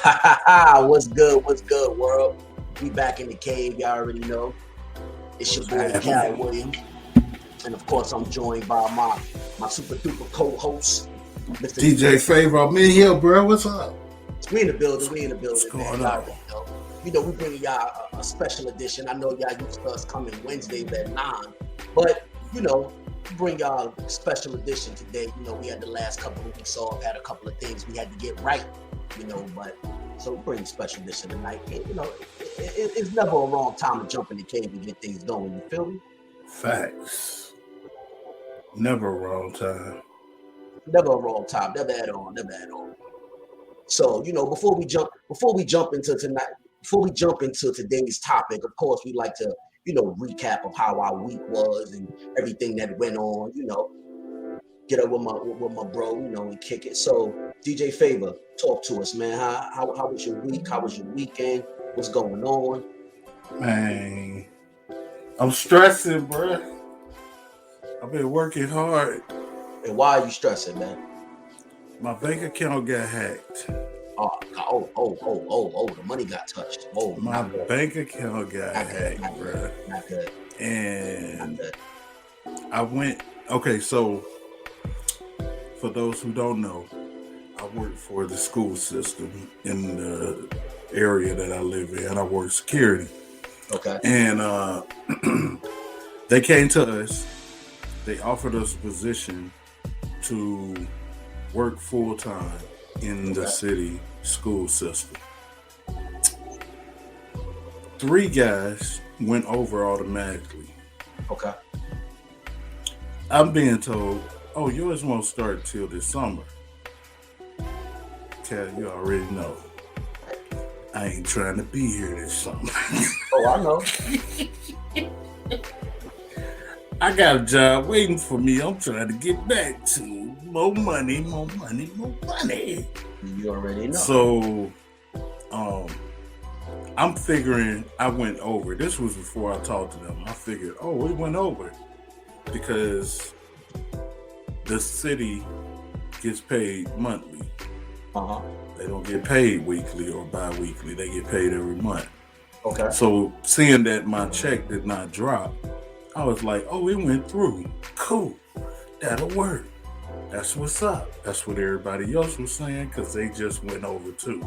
Ha ha ha! What's good? What's good, world? We back in the cave. Y'all already know. It's your What's boy Cal happening? Williams, and of course, I'm joined by my super duper co-host, Mr. DJ DJ. Favor, I'm in here, bro. What's up? We in the building. What's Man. going Y'all on? already know. We bringing y'all a special edition. I know y'all used to us coming Wednesdays at 9, but we bring y'all a special edition today. We had the last couple of weeks off, had a couple of things we had to get right. But so we bring a special edition tonight. It's never a wrong time to jump in the cave and get things going. You feel me? Facts. Never a wrong time. Never a wrong time. Never at all. Never at all. So before we jump into tonight, before we jump into today's topic, of course we'd like to recap of how our week was and everything that went on. Get up with my bro, and kick it. So DJ Favor, talk to us, man. How was your week? How was your weekend? What's going on? Man, I'm stressing, bro. I've been working hard. And why are you stressing, man? My bank account got hacked. Oh, the money got touched. Oh, My bank account got hacked, bro. Not good. And Not good. I went, okay, so for those who don't know, I work for the school system in the area that I live in. I work security. Okay. And they came to us. They offered us a position to work full time in the city school system. 3 guys went over automatically. Okay. I'm being told, oh, yours won't start till this summer. Cal, you already know. I ain't trying to be here this summer. Oh, I know. I got a job waiting for me. I'm trying to get back to more money. You already know. So, I'm figuring I went over. This was before I talked to them. I figured, oh, we went over because the city gets paid monthly. They don't get paid weekly or bi-weekly. They get paid every month. Okay. So seeing that my check did not drop, I was like, oh, it went through. Cool. That'll work. That's what's up. That's what everybody else was saying because they just went over too.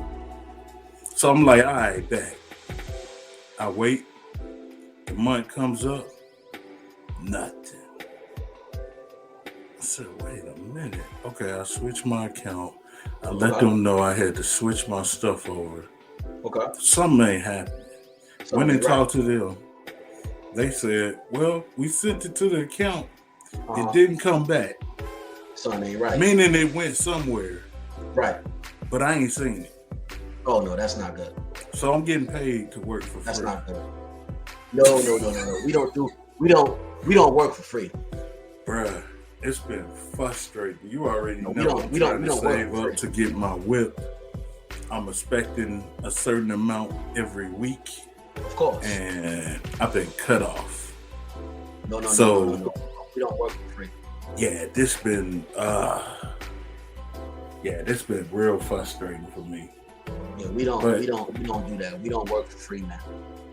So I'm like, all right, back. I wait. The month comes up. Nothing. I said, wait a minute. Okay, I switched my account. I let them know I had to switch my stuff over. Okay. Something ain't happening. When they talked to them, they said, well, we sent it to the account. It didn't come back. Something ain't right. Meaning it went somewhere. Right. But I ain't seen it. Oh, no, that's not good. So I'm getting paid to work for free. That's not good. No. We don't work for free. Bruh, it's been frustrating. You already know. We don't save up to get my whip. I'm expecting a certain amount every week. Of course. And I've been cut off. No. We don't work for free. Yeah, this been real frustrating for me. Yeah, we don't do that. We don't work for free, man.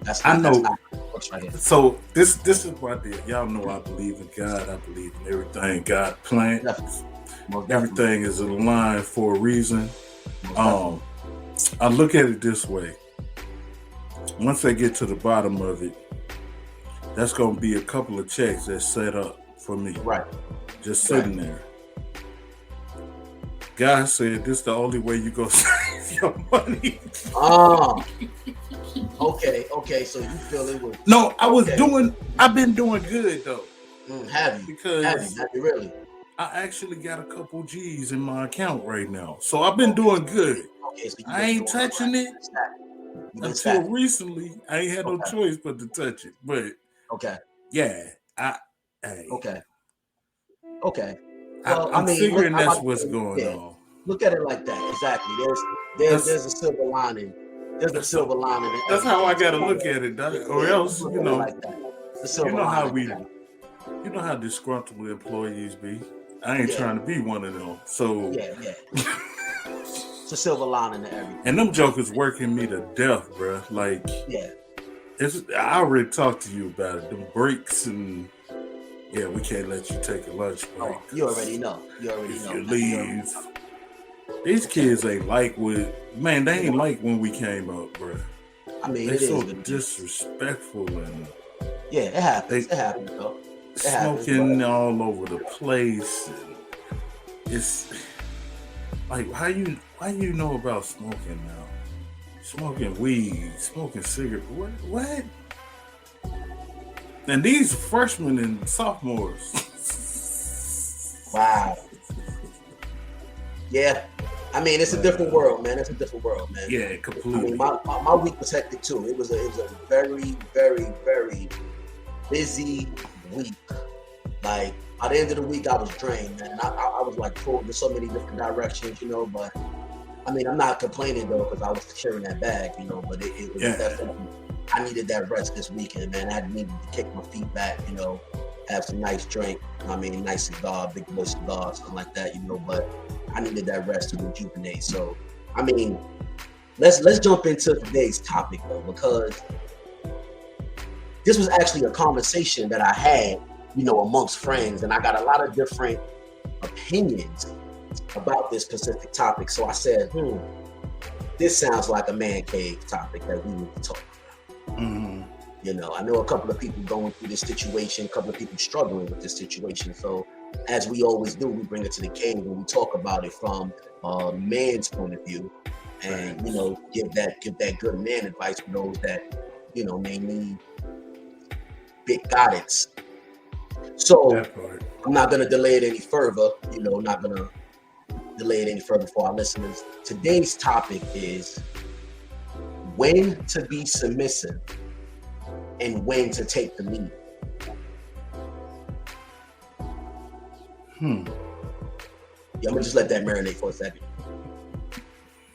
That's not how it works right here. So this is what I did. Y'all know I believe in God. I believe in everything God planned. Everything is aligned for a reason. I look at it this way. Once I get to the bottom of it, that's going to be a couple of checks that's set up for me. Right. Just sitting there. God said this is the only way you go save your money. Okay. So you feel it was... No, I've been doing good though. Have you? Because have you really? I actually got a couple G's in my account right now. So I've been doing good. Okay, so I ain't touching it. Until recently, I ain't had no choice but to touch it. But yeah, Okay. Well, I'm figuring that's what's going on. Look at it like that. Exactly. There's a silver lining. There's a silver lining. That's how I gotta look at it, Doc. Or else, you know, you know how disgruntled employees be. I ain't trying to be one of them. So yeah. It's a silver lining to everything. And them jokers working me to death, bro. Like, yeah. I already talked to you about it. Them breaks and yeah, we can't let you take a lunch break. Oh, you already know. You already know. You leave. These kids ain't like they ain't like when we came up, bro. I mean, they're so is disrespectful and yeah, it happens. It happens, though. Smoking all over the place. And it's like, why you know about smoking now? Smoking weed, smoking cigarettes. What? And these freshmen and sophomores. Wow. Yeah. I mean, it's a different world, man. It's a different world, man. Yeah, completely. I mean, my week was hectic too. It was a very, very, very busy week. Like, by the end of the week, I was drained, man. I was like pulled in so many different directions, you know. But I mean, I'm not complaining though, because I was securing that bag, you know. But it was definitely, I needed that rest this weekend, man. I needed to kick my feet back, you know, have some nice drink. I mean, nice cigar, big boy cigar, something like that, you know. But I needed that rest to rejuvenate. So, I mean, let's jump into today's topic though, because this was actually a conversation that I had, you know, amongst friends, and I got a lot of different opinions about this specific topic. So I said, this sounds like a man cave topic that we need to talk about. Mm-hmm. You know, I know a couple of people going through this situation, a couple of people struggling with this situation. So as we always do, we bring it to the cave and we talk about it from a man's point of view, and you know, give that good man advice for those that, you know, may need big guidance. So I'm not gonna delay it any further, you know, not gonna delay it any further for our listeners. Today's topic is when to be submissive and when to take the lead. Yeah, I'm gonna just let that marinate for a second.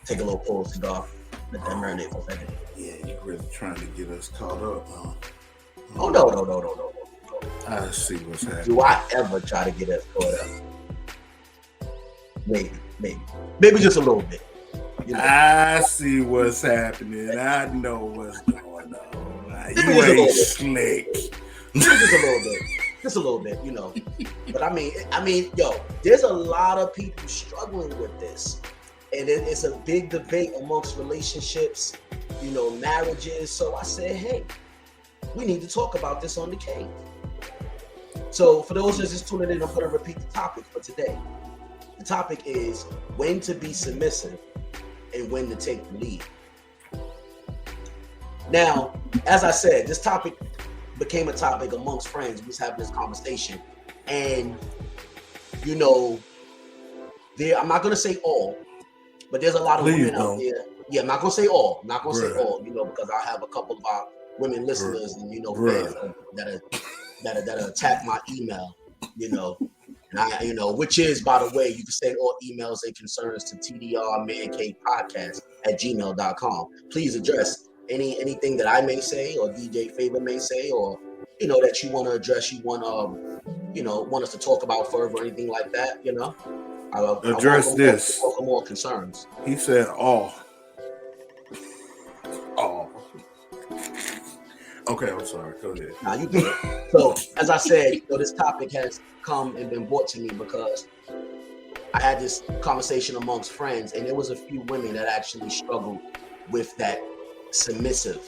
Take a little pull cigar. Let that marinate for a second. Yeah, you're really trying to get us caught up, huh? Oh no. I see what's happening. Do I ever try to get us caught up? Maybe just a little bit. You know? I see what's happening. I know what's going on. You ain't slick. Just a little bit, you know. But I mean, yo, there's a lot of people struggling with this, and it's a big debate amongst relationships, you know, marriages. So I said, hey, we need to talk about this on the cave. So for those that's just tuning in, I'm going to repeat the topic for today. The topic is when to be submissive and when to take the lead. Now, as I said, this topic became a topic amongst friends. We was having this conversation, and you know, I'm not gonna say all, but there's a lot of women out there. Yeah, I'm not gonna say all. I'm not gonna say all, you know, because I have a couple of our women listeners and, you know, fans that attack my email, you know. And I, you know, which is, by the way, you can send all emails and concerns to tdrmancavepodcast@gmail.com. Please address anything that I may say or DJ Favor may say, or, you know, that you want to address, you want us to talk about further or anything like that, you know. Address this. More concerns. He said all. Okay, I'm sorry. Go ahead. Nah, you good. So, as I said, you know, this topic has come and been brought to me because I had this conversation amongst friends, and there was a few women that actually struggled with that submissive,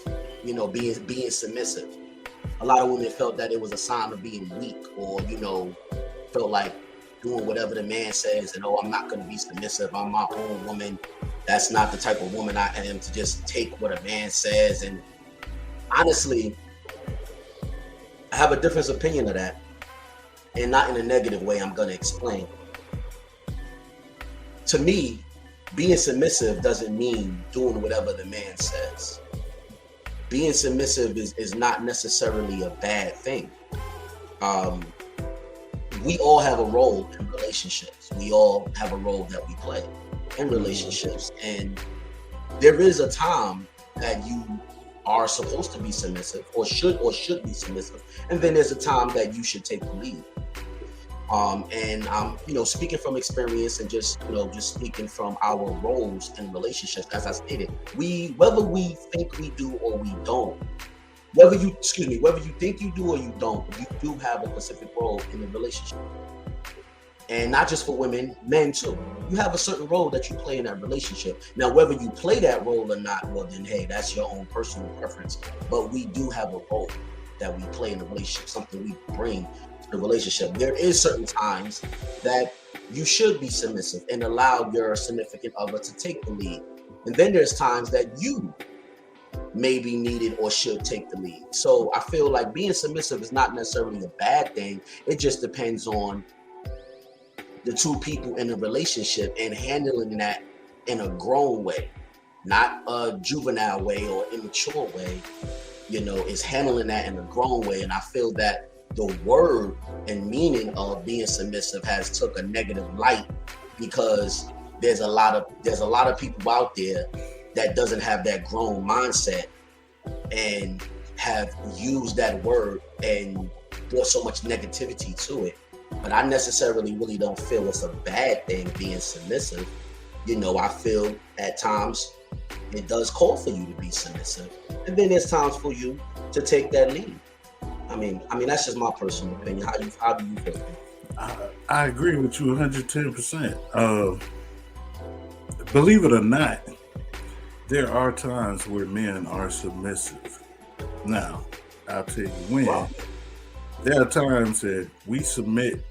you know, being submissive. A lot of women felt that it was a sign of being weak, or, you know, felt like doing whatever the man says, and I'm not going to be submissive. I'm my own woman. That's not the type of woman I am to just take what a man says. And honestly, I have a different opinion of that, and not in a negative way. I'm going to explain. To me, being submissive doesn't mean doing whatever the man says. Being submissive is not necessarily a bad thing. We all have a role in relationships. We all have a role that we play in relationships. And there is a time that you are supposed to be submissive or should be submissive. And then there's a time that you should take the lead. And I'm, speaking from experience and just speaking from our roles in relationships. As I stated, whether we think we do or we don't, whether you think you do or you don't, you do have a specific role in the relationship. And not just for women, men too. You have a certain role that you play in that relationship. Now, whether you play that role or not, well, then, hey, that's your own personal preference. But we do have a role that we play in the relationship, something we bring to the relationship. There is certain times that you should be submissive and allow your significant other to take the lead. And then there's times that you may be needed or should take the lead. So I feel like being submissive is not necessarily a bad thing. It just depends on the two people in a relationship and handling that in a grown way, not a juvenile way or immature way. Is handling that in a grown way. And I feel that the word and meaning of being submissive has took a negative light, because there's a lot of people out there that doesn't have that grown mindset and have used that word and brought so much negativity to it. But I necessarily really don't feel it's a bad thing being submissive. I feel at times it does call for you to be submissive, and then there's times for you to take that lead. I mean that's just my personal opinion. How do you feel? I agree with you 110%. Believe it or not, there are times where men are submissive. Now, I'll tell you when. Wow. There are times that we submit.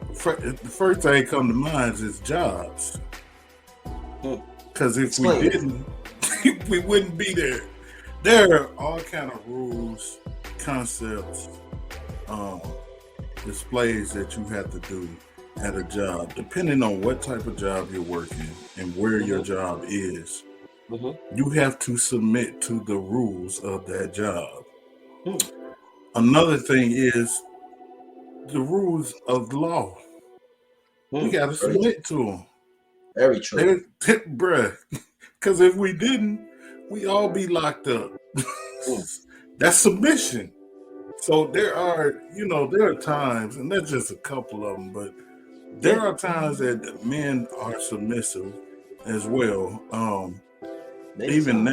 The first thing that comes to mind is jobs. Because if we didn't, we wouldn't be there. There are all kind of rules, concepts, displays that you have to do at a job, depending on what type of job you're working and where your job is. You have to submit to the rules of that job. Another thing is the rules of the law. We got to submit to them. Very true. Bruh, because if we didn't, we all be locked up. That's submission. So there are times, and there's just a couple of them, but there are times that men are submissive as well. Even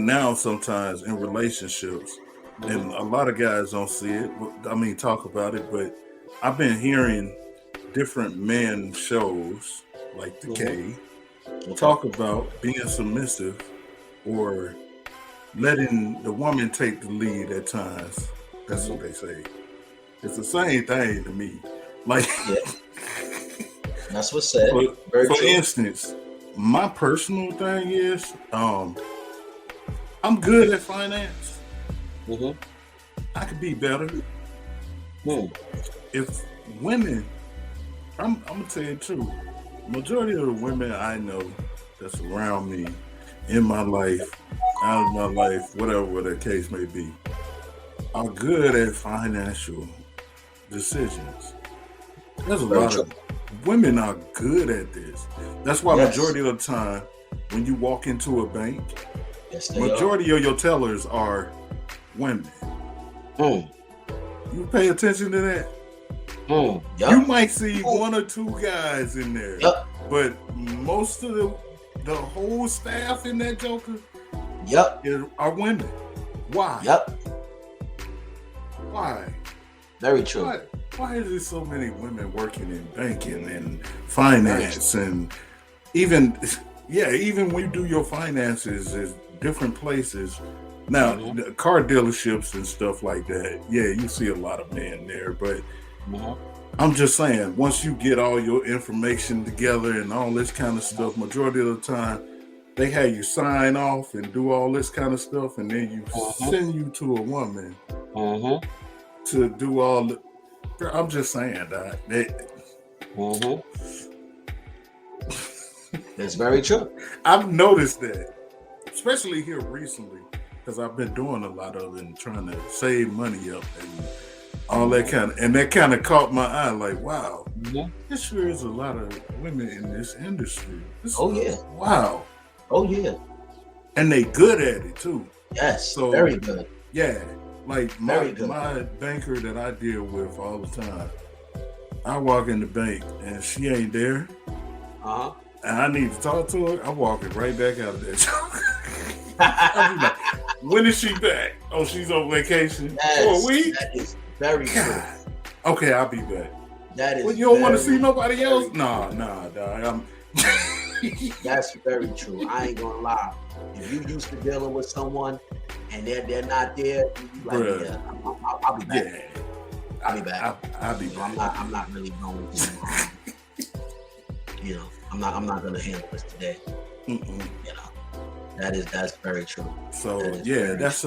now, sometimes in relationships, and a lot of guys don't see it. Talk about it, but I've been hearing different men shows like the K talk about being submissive or letting the woman take the lead at times. That's what they say. It's the same thing to me. That's what's said. For instance, my personal thing is, I'm good at finance. I could be better. If women, I'm gonna tell you the truth. Majority of the women I know that's around me, in my life, out of my life, whatever the case may be, are good at financial decisions. There's a lot of women are good at this. That's why majority of the time, when you walk into a bank, majority of your tellers are women. You pay attention to that? You might see one or two guys in there, but most of the whole staff in that joker are women. Why? Why? Very true. Why is there so many women working in banking and finance and even when you do your finances at different places? Now, the car dealerships and stuff like that, you see a lot of men there, but I'm just saying, once you get all your information together and all this kind of stuff, majority of the time, they have you sign off and do all this kind of stuff, and then you send you to a woman to do all the... I'm just saying, Doc. It's very true. I've noticed that, especially here recently, because I've been doing a lot of it and trying to save money up and all that kind of caught my eye. Like, wow, there sure is a lot of women in this industry. Wow. Oh yeah. And they good at it too. Yes. So very good. Yeah. Like my banker that I deal with all the time, I walk in the bank and she ain't there, Uh and I need to talk to her. I'm walking right back out of that job. I'll be huh. like, when is she back? Oh, she's on vacation for a Yes, week. that is very true. God. Okay, I'll be back. That Well, is you don't want to very, see nobody else? very Nah, true. dog. That's very true. I ain't gonna lie. If you used to dealing with someone and they're not there, you like, Bruh. yeah, I'll be back. Yeah, I'll be back. I'll be You know, back. I'm not really going to. You know, I'm not gonna handle this today. Mm-mm. You know, that's very true. So That is yeah, very that's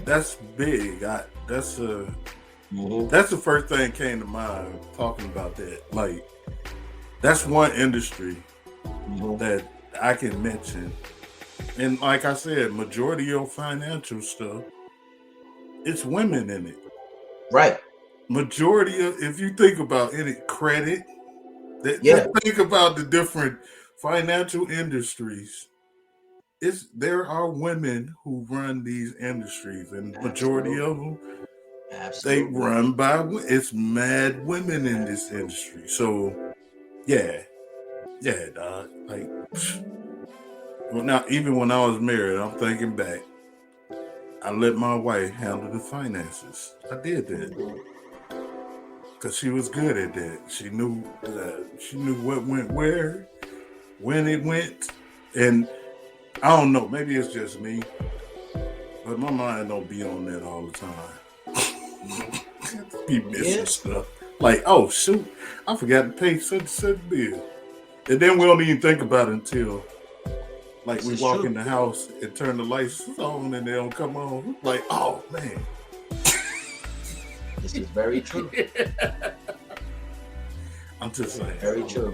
that's big. That's Mhm. the first thing came to mind talking about that. Like, that's one industry Mhm. that I can mention. And like I said, majority of financial stuff, it's women in it. Right. Majority of, if you think about any credit, Yeah. just think about the different financial industries. There are women who run these industries, and majority Absolutely. of them they Absolutely. run by it's mad women in this industry. So yeah, dog. Like, well, now even when I was married, I'm thinking back. I let my wife handle the finances. I did that Mhm. because she was good at that. She knew what went where, when it went, and I don't know. Maybe it's just me, but my mind don't be on that all the Mhm. time. Be missing Yeah. stuff. Like, oh shoot, I forgot to pay such bill, and then we don't even think about it until like This we is walk true. in the house and turn the lights on and they don't come on. Like, oh man. This is very true. I'm just saying. Very true.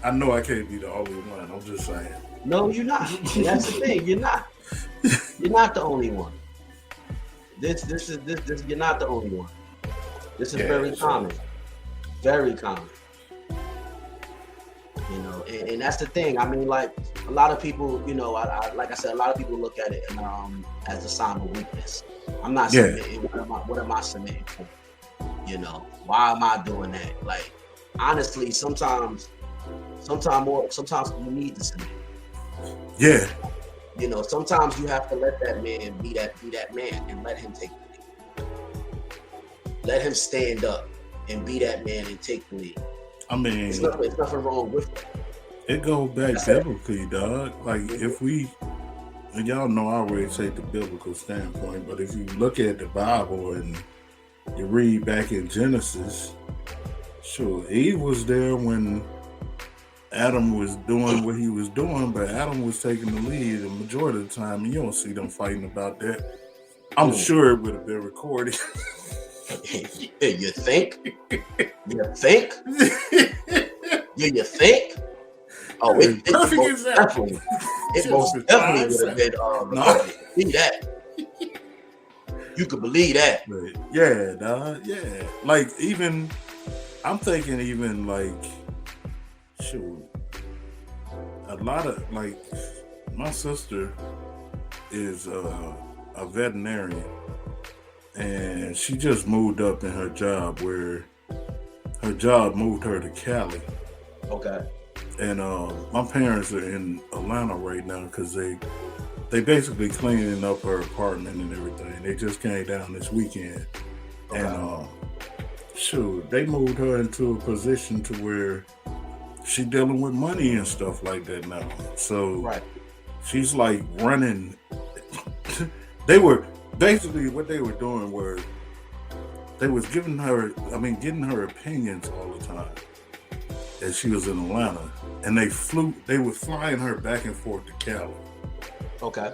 I know I can't be the only one. I'm just saying. No, you're not. And that's the thing. You're not. You're not the only one. This. You're not the only one. This is Yeah, very so common. Very common. You know, and that's the thing. I mean, like a lot of people, you know, like I said, a lot of people look at it as a sign of weakness. I'm not yeah. submitting. What am I submitting for? You know, why am I doing that? Like, honestly, sometimes you need to submit. Yeah. You know, sometimes you have to let that man be that man and let him take the lead. Let him stand up and be that man and take the lead. I mean, It's nothing wrong with that. it goes back That's it. biblically, dog. Like, if we, and y'all know I always take the biblical standpoint, but if you look at the Bible and you read back in Genesis, sure, Eve was there when Adam was doing what he was doing, but Adam was taking the lead the majority of the time, and you don't see them fighting about that. I'm Mm. sure it would have been recorded. You think? You think? You think? Oh, it Perfect most example. definitely, it most definitely would have been No. recorded. See that? You could believe that. But yeah, dog. Yeah. Like, even I'm thinking even like, shoot, a lot of like my sister is a veterinarian, and she just moved up in her job where her job moved her to Cali. Okay. And my parents are in Atlanta right now because they basically cleaning up her apartment and everything. They just came down this weekend, Okay. and shoot, they moved her into a position to where she dealing with money and stuff like that now. So Right. she's like running. They were basically what they were doing were they was getting her opinions all the time as she was in Atlanta, and they were flying her back and forth to Cali. Okay.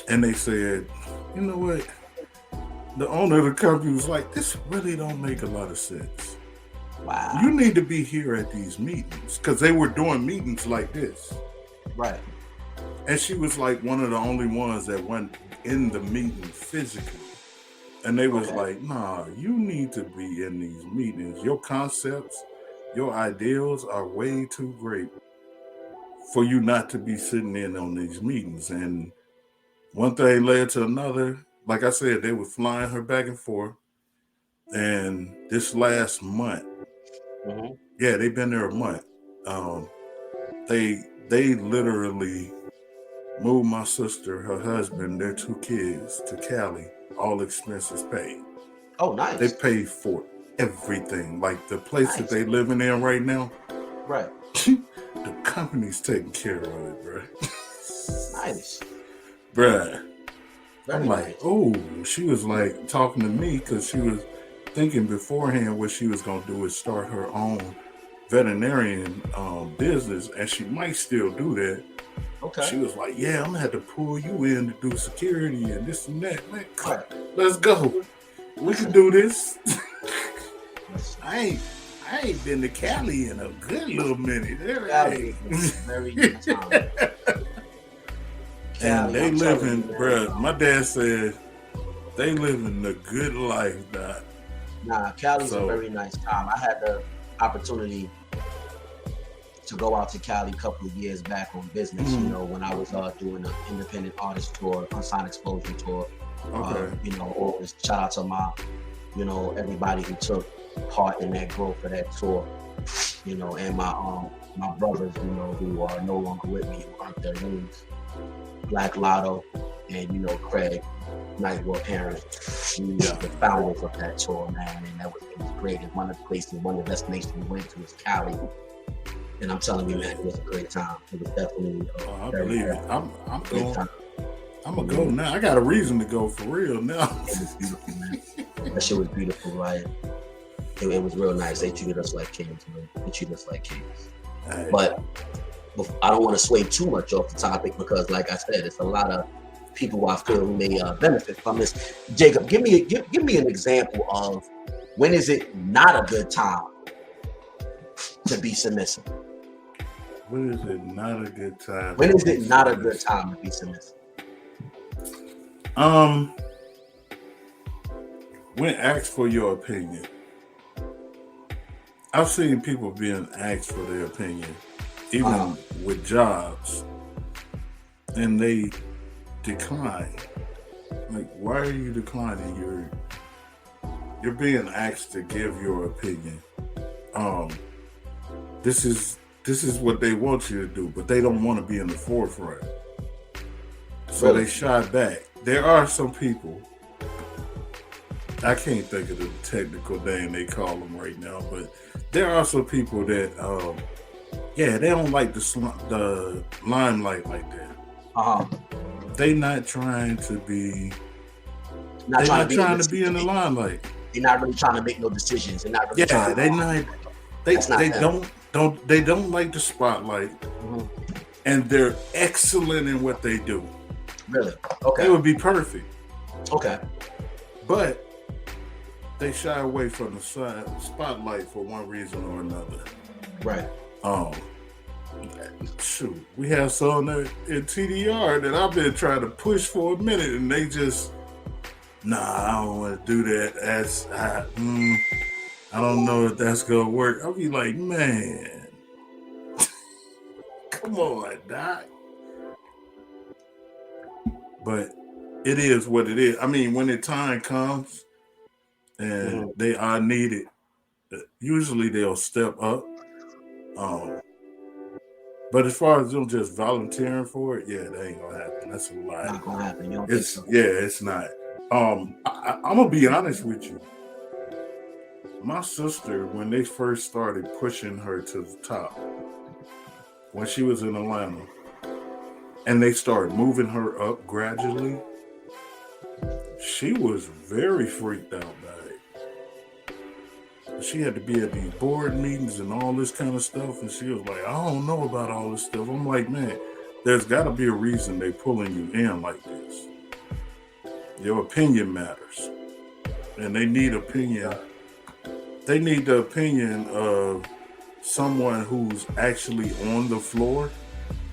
And they said, you know what? The owner of the company was like, this really don't make a lot of sense. Wow. You need to be here at these meetings, because they were doing meetings like this. Right. And she was like one of the only ones that went in the meeting physically. And they was Okay. like, nah, you need to be in these meetings. Your concepts, your ideals are way too great for you not to be sitting in on these meetings. And one thing led to another. Like I said, they were flying her back and forth. And this last month, Mm-hmm. Yeah, they've been there a month. Um, they literally moved my sister, her husband, their 2 kids to Cali, all expenses paid. Oh, They nice. pay for everything. Like the place that Nice. they living in right now, Right. the company's taking care of it, bro. Nice. Bruh. I'm Very like, nice. oh, she was like talking to me because she was thinking beforehand what she was going to do is start her own veterinarian business, and she might still do that. Okay. She was like, yeah, I'm going to have to pull you in to do security and this and that. Man, Right. let's go. We can Listen. do this. Listen. I ain't been to Cali in a good little minute. Cali is a very good time. And they I'm live telling in, you, man, bruh, my dad said they live in the good life, Doc. Nah, Cali's a So- very nice time. I had the opportunity to go out to Cali a couple of years back on business, you know, when I was doing an independent artist tour, unsigned exposure tour. Okay. You know, always shout out to my, you know, everybody who took part in that growth of that tour, you know, and my brothers, you know, who are no longer with me, who aren't their names, Black Lotto and, you know, Craig, Nightwell parents, you know, the founders of that tour, man, and it was great. And one of the destinations we went to was Cali. And I'm telling you, man, it was a great time. It was definitely I very, believe very it. I'm great going. time. I'm gonna go now. I got a reason to go for real now. It was beautiful, man. That shit was beautiful, right? It was real nice. They treated us like kings, man. They treated us like kings. Hey, But I don't want to sway too much off the topic because, like I said, it's a lot of people I feel who may benefit from this. Jacob, give me an example of when is it not a good time to be submissive? when is it not a good time? When is it not a good time to be submissive? When asked for your opinion, I've seen people being asked for their opinion, even with jobs, and they decline. Like, why are you declining? You're being asked to give your opinion. This is what they want you to do, but they don't want to be in the forefront. So they shy back. There are some people, I can't think of the technical name they call them right now, but there are some people that, they don't like the limelight like that. They not trying to be, Not trying to be in the limelight. They're not really trying to make no decisions. They're not really trying they don't like the spotlight, and they're excellent in what they do. Really? Okay. It would be perfect. Okay. But they shy away from the spotlight for one reason or another. Right. Shoot, we have some in TDR that I've been trying to push for a minute, and they just, I don't want to do that. I don't know if that's gonna work. I'll be like, man, come on, Doc. But it is what it is. I mean, when the time comes and they are needed, usually they'll step up. But as far as them just volunteering for it, that ain't gonna happen. That's a lie. Not gonna happen. You don't think so? It's not. I'm gonna be honest with you. My sister, when they first started pushing her to the top, when she was in Atlanta, and they started moving her up gradually, she was very freaked out by it. She had to be at these board meetings and all this kind of stuff, and she was like, I don't know about all this stuff. I'm like, man, there's got to be a reason they're pulling you in like this. Your opinion matters, and they need opinion. They need the opinion of someone who's actually on the floor.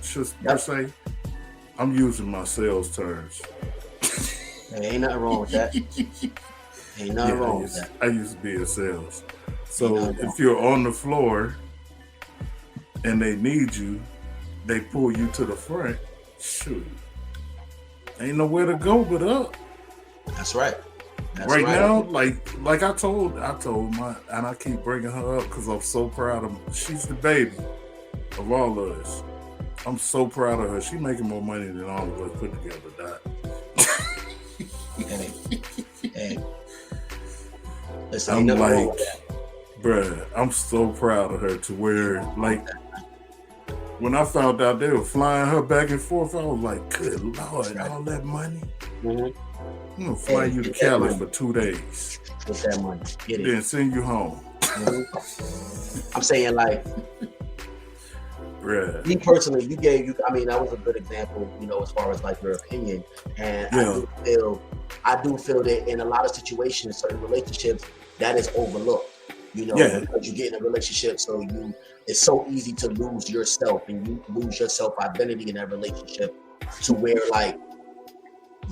Just per se, I'm using my sales terms. Hey, ain't nothing wrong with that. Ain't nothing wrong with that. I used to be in sales. So if you're on the floor and they need you, they pull you to the front. Shoot, ain't nowhere to go but up. That's right. That's Right right. now, like I told my, and I keep bringing her up because I'm so proud of. She's the baby of all of us. I'm so proud of her. She making more money than all of us put together. Doc. Hey, hey. Listen, ain't I'm nothing wrong like, with that. bruh, I'm so proud of her to where, like, when I found out they were flying her back and forth, I was like, good Lord, Right. all that money? Mm-hmm. I'm going to fly you to Get that Cali money. for 2 days. Get that money. Get it. Then send you home. I'm saying, like, Bruh. me personally, I mean, that was a good example, as far as like your opinion. And Yeah. I do feel that in a lot of situations, certain relationships, that is overlooked. Yeah. Because you get in a relationship, so it's so easy to lose yourself, and you lose your self identity in that relationship, to where like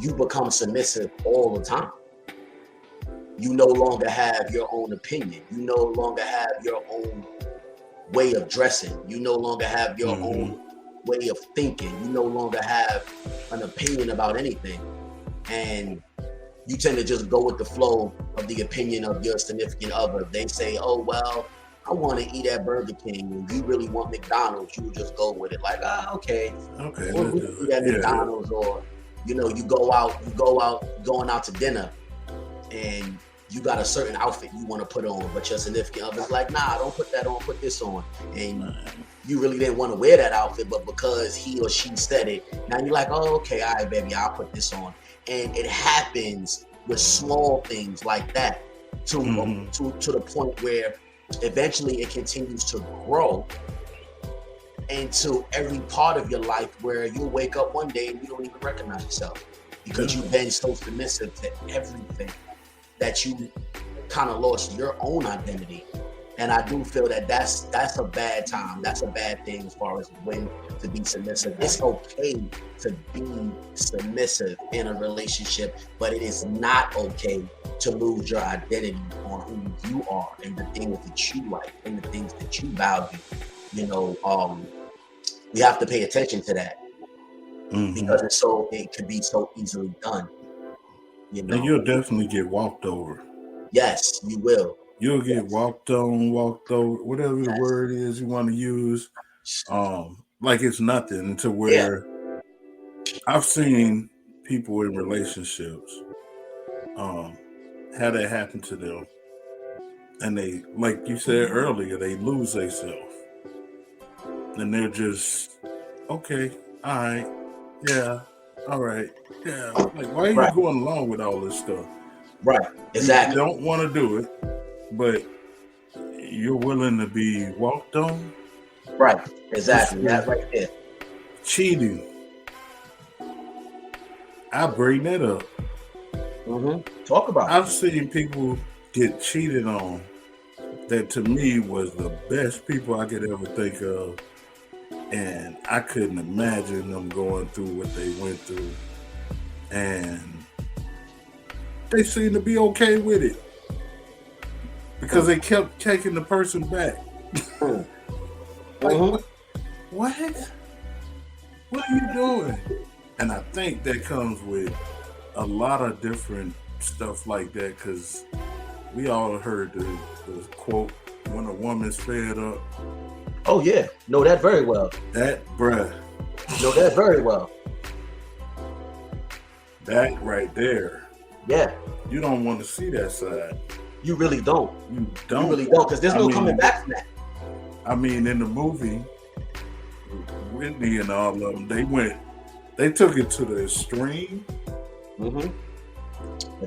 you become submissive all the time. You no longer have your own opinion. You no longer have your own way of dressing. You no longer have your own way of thinking. You no longer have an opinion about anything. And you tend to just go with the flow of the opinion of your significant other. They say, oh, well, I want to eat at Burger King. And you really want McDonald's, you just go with it. Like, okay. Okay, Or let's we do eat at McDonald's, or, going out to dinner, and you got a certain outfit you want to put on, but your significant other's like, nah, don't put that on, put this on. And you really didn't want to wear that outfit, but because he or she said it, now you're like, oh, okay, all right, baby, I'll put this on. And it happens with small things like that to the point where eventually it continues to grow into every part of your life, where you'll wake up one day and you don't even recognize yourself, because you've been so submissive to everything that you kind of lost your own identity. And I do feel that that's a bad time. That's a bad thing as far as when to be submissive. It's okay to be submissive in a relationship, but it is not okay to lose your identity on who you are and the things that you like and the things that you value. We have to pay attention to that, because it could be so easily done. And you'll definitely get walked over. Yes, you will. You'll get walked on, walked over, whatever the word is you want to use. Like it's nothing, to where I've seen people in relationships have that happen to them. And they, like you said earlier, they lose themselves. And they're just, okay, all right, yeah, all right, yeah. Like, why are you going along with all this stuff? Right, exactly. You don't want to do it, but you're willing to be walked on. Right, exactly. That right there. Cheating. I bring that up. Talk about it. I've seen people get cheated on that to me was the best people I could ever think of. And I couldn't imagine them going through what they went through. And they seem to be okay with it, because they kept taking the person back. Like, what? What are you doing? And I think that comes with a lot of different stuff like that, because we all heard the quote, when a woman's fed up. Oh, yeah. Know that very well. That, bruh. Know that very well. That right there. Yeah. You don't want to see that side. You really don't. You don't. You really don't, because there's no coming back from that. I mean, in the movie, Whitney and all of them, they took it to the extreme. But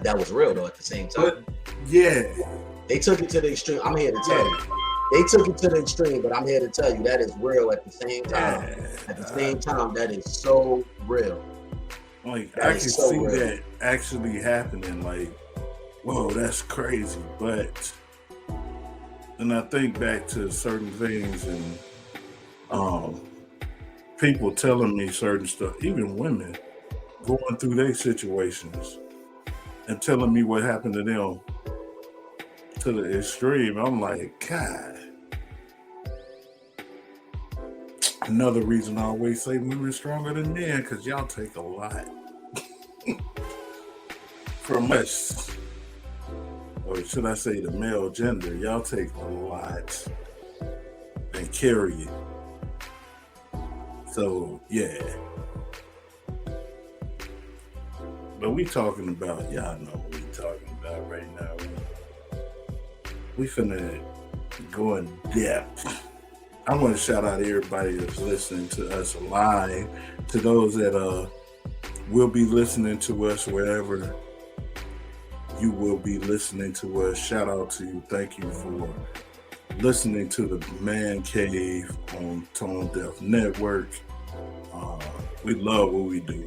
that was real, though, at the same time. But, yeah. They took it to the extreme. I'm here to tell you. They took it to the extreme, but I'm here to tell you that is real at the same time. At the same time, that is so real. Like, I can see that actually happening. Like, whoa, that's crazy. But then I think back to certain things and people telling me certain stuff, even women going through their situations and telling me what happened to them to the extreme. I'm like, God. Another reason I always say women stronger than men, because y'all take a lot from us. or should I say the male gender, y'all take a lot and carry it. So yeah. But we talking about, y'all know what we talking about right now. We finna go in depth. I want to shout out everybody that's listening to us live, to those that will be listening to us wherever you will be listening to us. Shout out to you. Thank you for listening to the Man Cave on Tone Deaf Network. We love what we do.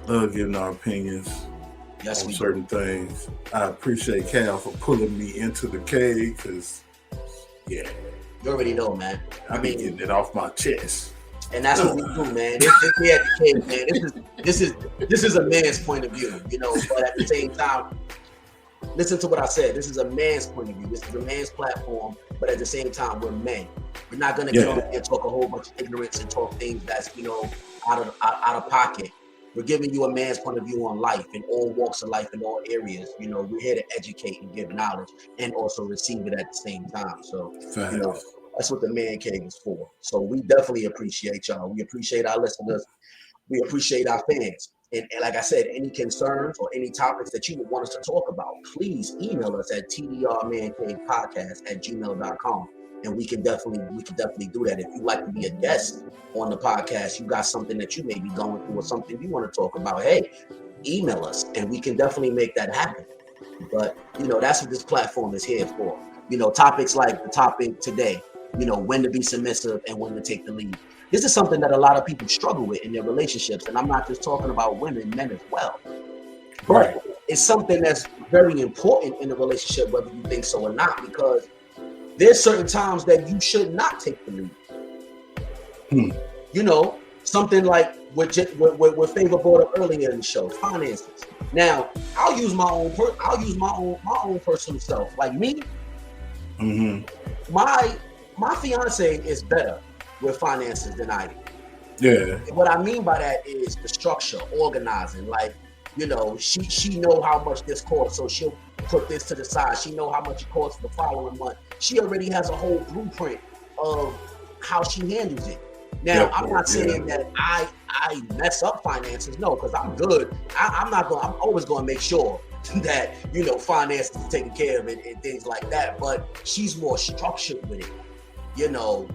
Love giving our opinions on certain things. I appreciate Cal for pulling me into the cave because, yeah. You already know, man. I mean, getting it off my chest. And that's what we do, man. We at the cave, man. This is a man's point of view, you know, but at the same time, listen to what I said. This is a man's point of view. This is a man's platform, but at the same time, we're men. We're not gonna get on here and talk a whole bunch of ignorance and talk things that's, you know, out of pocket. We're giving you a man's point of view on life in all walks of life, in all areas. You know, we're here to educate and give knowledge and also receive it at the same time. So, you know, that's what the Man Cave is for. So we definitely appreciate y'all. We appreciate our listeners. We appreciate our fans. And like I said, any concerns or any topics that you would want us to talk about, please email us at tdrmancavepodcast@gmail.com. And we can definitely do that. If you'd like to be a guest on the podcast, you got something that you may be going through or something you want to talk about, hey, email us and we can definitely make that happen. But, you know, that's what this platform is here for. You know, topics like the topic today, you know, when to be submissive and when to take the lead. This is something that a lot of people struggle with in their relationships. And I'm not just talking about women, men as well. But it's something that's very important in a relationship, whether you think so or not, because there's certain times that you should not take the lead. You know, something like what Favor brought up earlier in the show, finances. Now, I'll use my own personal self. Like me, my fiance is better with finances than I am. Yeah. What I mean by that is the structure, organizing. Like, you know, she know how much this costs, so she'll put this to the side. She know how much it costs the following month. She already has a whole blueprint of how she handles it. Now, I'm not saying that I mess up finances, no, because I'm good. I'm always gonna make sure that, you know, finances is taken care of and things like that. But she's more structured with it. You know,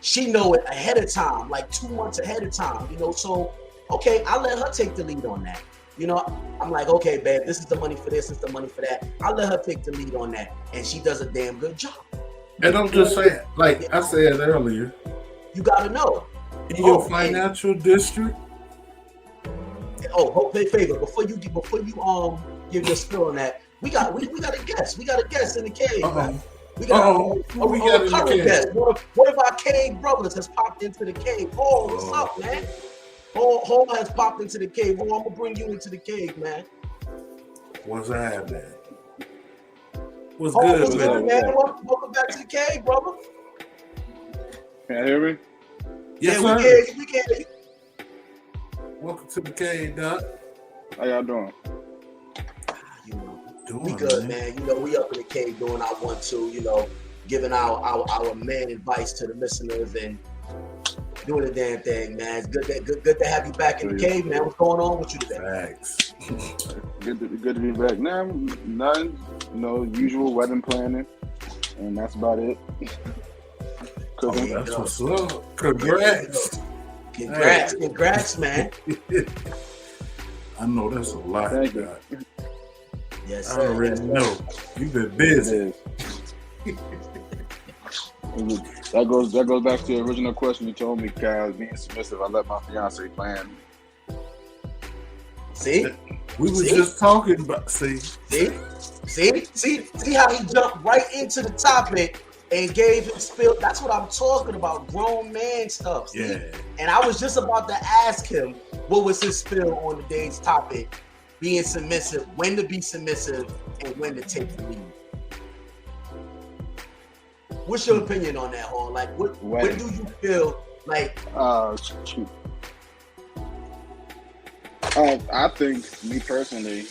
she know it ahead of time, like 2 months ahead of time, you know. So, okay, I let her take the lead on that. You know, I'm like, okay, babe, this is the money for this, this is the money for that. I let her take the lead on that, and she does a damn good job. And I'm just saying, like I said earlier, you gotta know. In your financial district. Oh, Favor, before you give your spill on that, we got a guest. We got a guest in the cave. Man. We got a current guest. One of our cave brothers has popped into the cave. Oh, what's up, man? Ho has popped into the cave. Oh, I'm gonna bring you into the cave, man. What's happening? What's good, man? Welcome back to the cave, brother. Can you hear me? Yes, yeah, sir. We can. Welcome to the cave, Doc. How y'all doing? We good, man. You know, we up in the cave doing our 1-2, you know, giving our man advice to the listeners and doing the damn thing, man. It's good to have you back in the cave, man. What's going on with you today? Thanks. Good to be back. Now, nothing, you know, usual wedding planning, and that's about it. That's what's up. Congrats. Congrats, man. I know that's a lot. Thank you. Yes, sir. I already know. You've been busy. That goes back to the original question you told me, Kyle. Being submissive, I let my fiance plan. See? We were just talking about. See how he jumped right into the topic and gave him spill. That's what I'm talking about, grown man stuff. See? Yeah. And I was just about to ask him what was his spill on today's topic, being submissive, when to be submissive, and when to take the lead. What's your opinion on that, Hall? Like, when do you feel like? I think, me personally,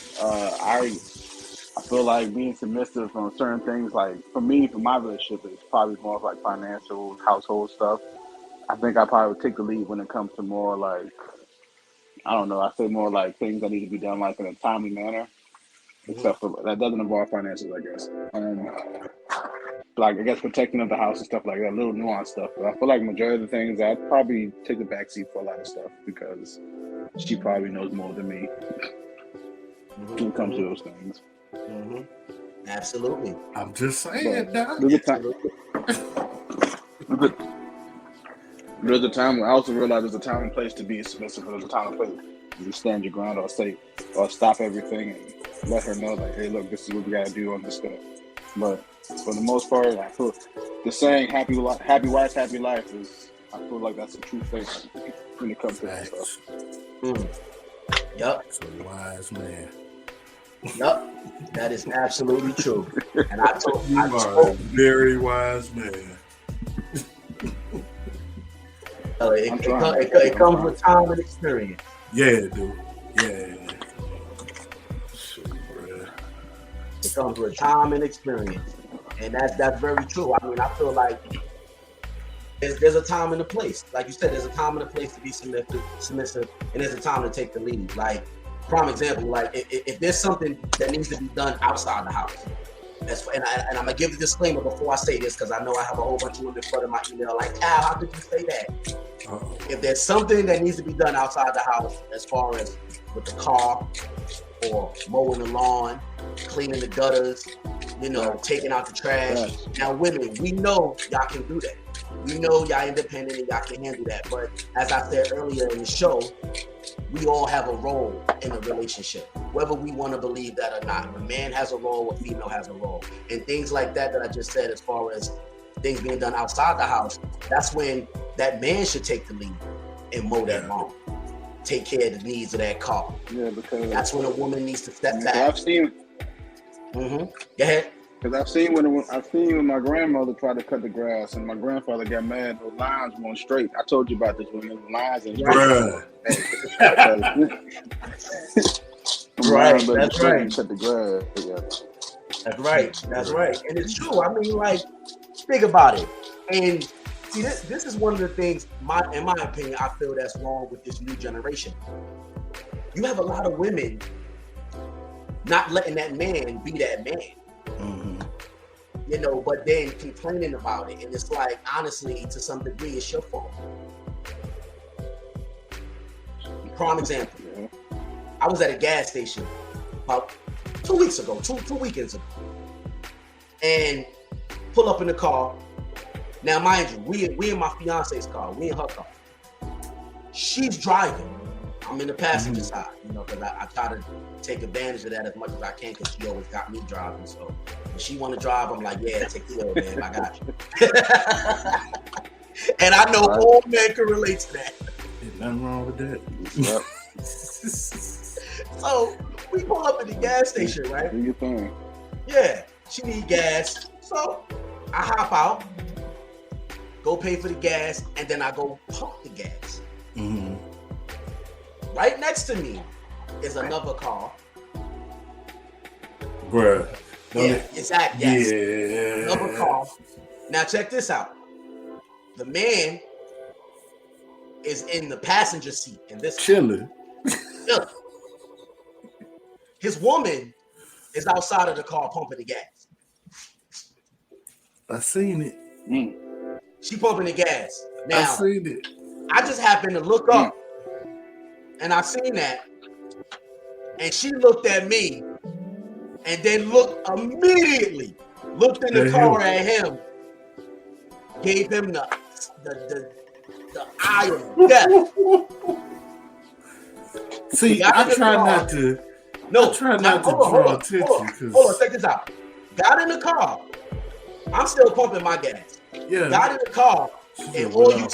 I feel like being submissive on certain things, like for me, for my relationship, it's probably more of like financial, household stuff. I think I probably would take the lead when it comes to more like, I don't know, I say more like things that need to be done like in a timely manner, Mhm. except for that doesn't involve finances, I guess. Like I guess protecting of the house and stuff like that, little nuanced stuff. But I feel like majority of the things I'd probably take the backseat for a lot of stuff because she probably knows more than me when it comes to those things. Mm-hmm. Absolutely. I'm just saying, now. There's a time. There's a time. I also realize there's a time and place to be submissive. There's a time and place. You stand your ground or say or stop everything and let her know like, hey, look, this is what we gotta do on this stuff. But for the most part, I feel the saying "happy wife, happy life" is. I feel like that's a true thing when it comes to that stuff. Yep. It's a wise man. Yep. That is absolutely true. And I told You are a very wise man. It comes with time and experience. Yeah, dude. Yeah. Shit, bro. It comes with time and experience, and that's very true. I mean, I feel like there's a time and a place. Like you said, there's a time and a place to be submissive, and there's a time to take the lead. Like, prime example, like if there's something that needs to be done outside the house, and I'm gonna give the disclaimer before I say this because I know I have a whole bunch of women flooding my email like, Al, how could you say that? Uh-oh. If there's something that needs to be done outside the house, as far as with the car or mowing the lawn, cleaning the gutters, taking out the trash. Now, women, we know y'all can do that. We know y'all independent and y'all can handle that. But as I said earlier in the show, we all have a role in a relationship, whether we want to believe that or not. A man has a role, a female has a role. And things like that I just said, as far as things being done outside the house, that's when that man should take the lead and mow that lawn, take care of the needs of that car. Yeah, because that's when a woman needs to step back. I've seen. Go ahead. Because I've seen when my grandmother tried to cut the grass and my grandfather got mad. Those lines weren't straight. I told you about this when the lines and right. That's right. Cut the grass. Yeah. That's right. And it's true. I mean, like, think about it. And see, this is one of the things, in my opinion, I feel that's wrong with this new generation. You have a lot of women not letting that man be that man. But then complaining about it. And it's like, honestly, to some degree, it's your fault. Prime example. I was at a gas station about 2 weeks ago, two weekends ago. And pull up in the car. Now, mind you, we in my fiance's car. We in her car. She's driving. I'm in the passenger side, because I try to take advantage of that as much as I can because she always got me driving. So when she want to drive, I'm like, yeah, take the wheel, man. I got you. And I know all men can relate to that. Ain't nothing wrong with that. Yep. So we pull up at the gas station, right? Do your thing. Yeah, she need gas. So I hop out, go pay for the gas, and then I go pump the gas. Right next to me is another car. Bruh. Yeah, exactly. Yes. Yeah. Another car. Now check this out. The man is in the passenger seat in this chilling. His woman is outside of the car pumping the gas. I seen it. She pumping the gas. Now, I seen it. I just happened to look up and I seen that. And she looked at me and then looked in the car at him, gave him the eye of death. See, I try not to draw attention. Hold on, check this out. Got in the car. I'm still pumping my gas. Yeah. Got in the car, and all you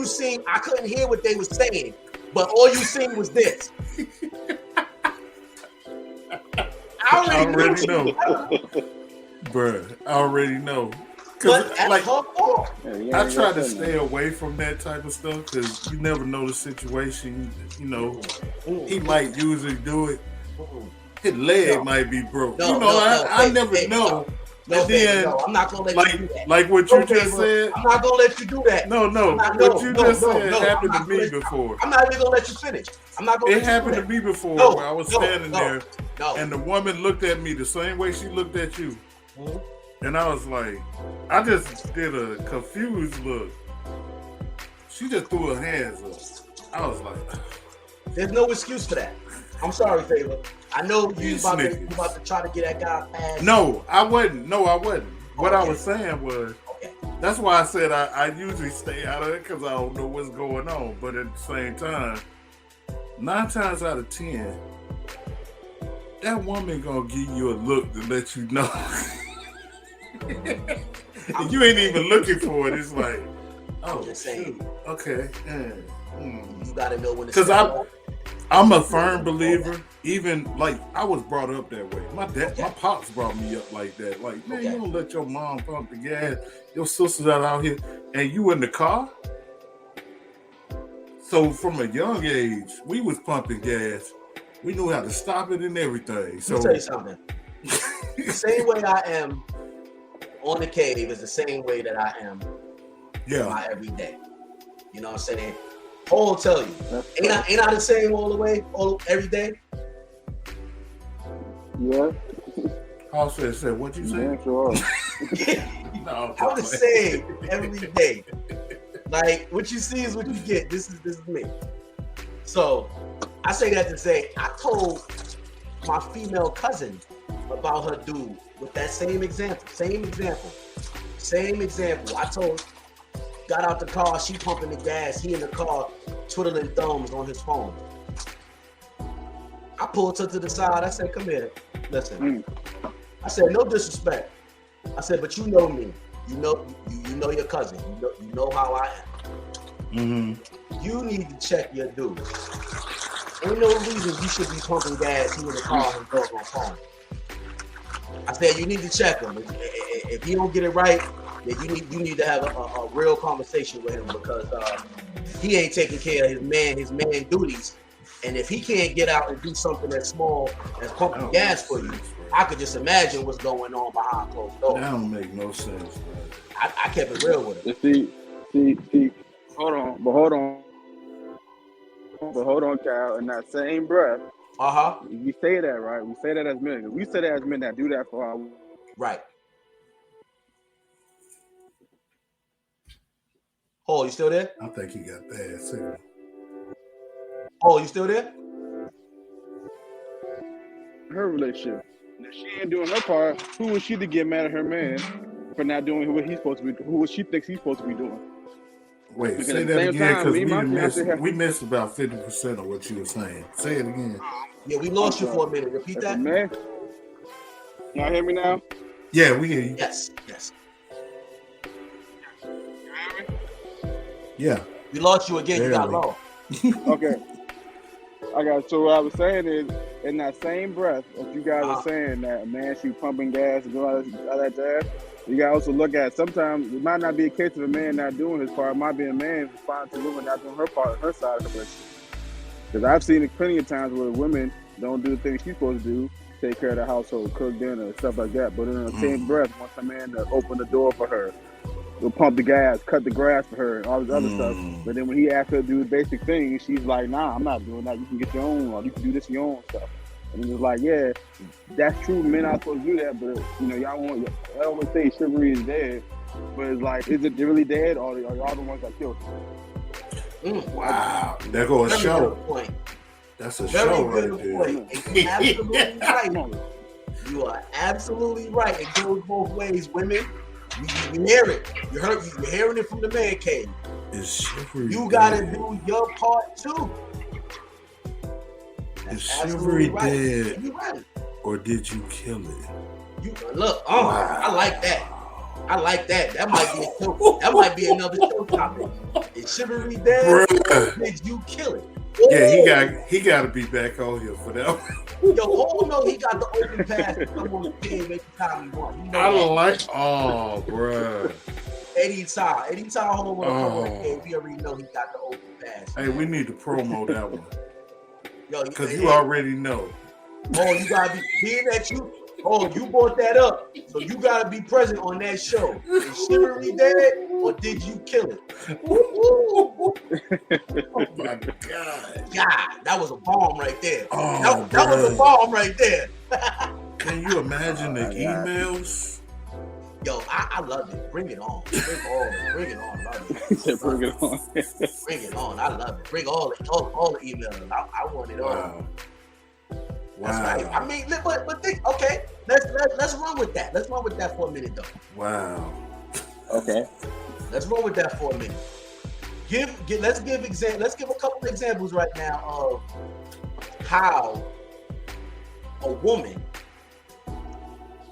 seen, I couldn't hear what they were saying, but all you seen was this. I already know. Bruh, I already know. But that's her fault. I try to stay away from that type of stuff because you never know the situation. He might usually do it. his leg No. might be broke. No, you know, I hey, never hey, know. No, And baby, then, no, I'm not gonna let you do that. like what No, you just baby, said. I'm not gonna let you do that. No, what you just said happened to me before. I'm not even gonna let you finish. I'm not gonna. It happened to me before No, where I was standing there, no. and the woman looked at me the same way she looked at you, and I was like, I just did a confused look. She just threw her hands up. I was like, there's no excuse for that. I'm sorry, Taylor. I know you about to try to get that guy past. No, I wasn't. What I was saying was, that's why I said I usually stay out of it because I don't know what's going on. But at the same time, 9 times out of 10, that woman gonna give you a look to let you know. You ain't even looking for it. It's like, oh, shoot. Okay. You gotta know when. Because I'm a firm believer. Even like I was brought up that way. My pops brought me up like that. Like, man, you don't let your mom pump the gas. Your sisters are out here, and you in the car. So from a young age, we was pumping gas. We knew how to stop it and everything. So let me tell you something. The same way I am on the cave is the same way that I am in my everyday. You know what I'm saying? Paul will tell you, ain't I the same all the way, every day? Yeah. Paul said, what you say? Yeah, sure. No, I'm the same every day. Like, what you see is what you get. This is me. So, I say that to say, I told my female cousin about her dude with that same example. I got out the car, she pumping the gas, he in the car twiddling thumbs on his phone. I pulled her to the side. I said, come here, listen. I said, no disrespect. I said, but you know me. You know your cousin. You know how I am. You need to check your dude. Ain't no reason you should be pumping gas, he in the car and goes on phone. I said, you need to check him. If he don't get it right, then you need to have a real conversation with him because he ain't taking care of his man duties. And if he can't get out and do something as small as pumping gas for you, I could just imagine what's going on behind closed doors. That don't make no sense, man. I kept it real with him. See, hold on, Kyle. In that same breath, we say that, right? We say that as men. We say that as men that do that for our right. Oh, you still there? I think he got bad signal. Oh, you still there? Her relationship. If she ain't doing her part, who was she to get mad at her man for not doing what he's supposed to be? Who she thinks he's supposed to be doing? Wait, say that again because we missed about 50% of what you were saying. Say it again. Yeah, we lost you for a minute. Repeat that. Man, y'all hear me now? Yeah, we hear you. Yes. Yeah. We lost you again. Barely. You got low. Okay. So what I was saying is, in that same breath, as you guys are saying that a man should pumping gas and all that jazz, you gotta also look at sometimes it might not be a case of a man not doing his part. It might be a man responding to a woman not doing her part, her side of the relationship. Because I've seen it plenty of times where women don't do the things she's supposed to do, take care of the household, cook dinner, stuff like that. But in the same breath, wants a man to open the door for her, will pump the gas, cut the grass for her, and all this other stuff. But then when he asks her to do basic things, she's like, nah, I'm not doing that. You can get your own, or you can do this your own stuff. And it's like, yeah, that's true. Men are supposed to do that, but I always say chivalry is dead. But it's like, is it really dead, or are y'all the ones that killed him? Wow, there goes a show. That's a show right there. Absolutely right. You are absolutely right. It goes both ways, women. You hear it. You're hearing it from the man cave. You gotta do your part too. Is chivalry dead, right. or did you kill it? Wow. I like that. That might be another show topic. Is chivalry dead, or did you kill it? Yeah, he got to be back on here for that one. Yo, no, he got the open pass to come on the team anytime he wants. Bruh. Anytime home on the game, we already know he got the open pass. Hey, we need to promo that one. Yo, because you already know. Oh, you gotta be being that you. Oh, you brought that up, so you gotta be present on that show. Is Chivalry dead, or did you kill it? Oh my God! God, that was a bomb right there. Oh, that was a bruh. bomb right there. Can you imagine the emails? Yo, I love it. Bring it on. Bring it on. Love it. He said, "Bring it on." Bring it on. I love it. Bring all the emails. I want it all. Wow. That's right. I mean, but think, okay. Let's run with that. Let's run with that for a minute, though. Wow. Okay. Let's run with that for a minute. Let's give a couple of examples right now of how a woman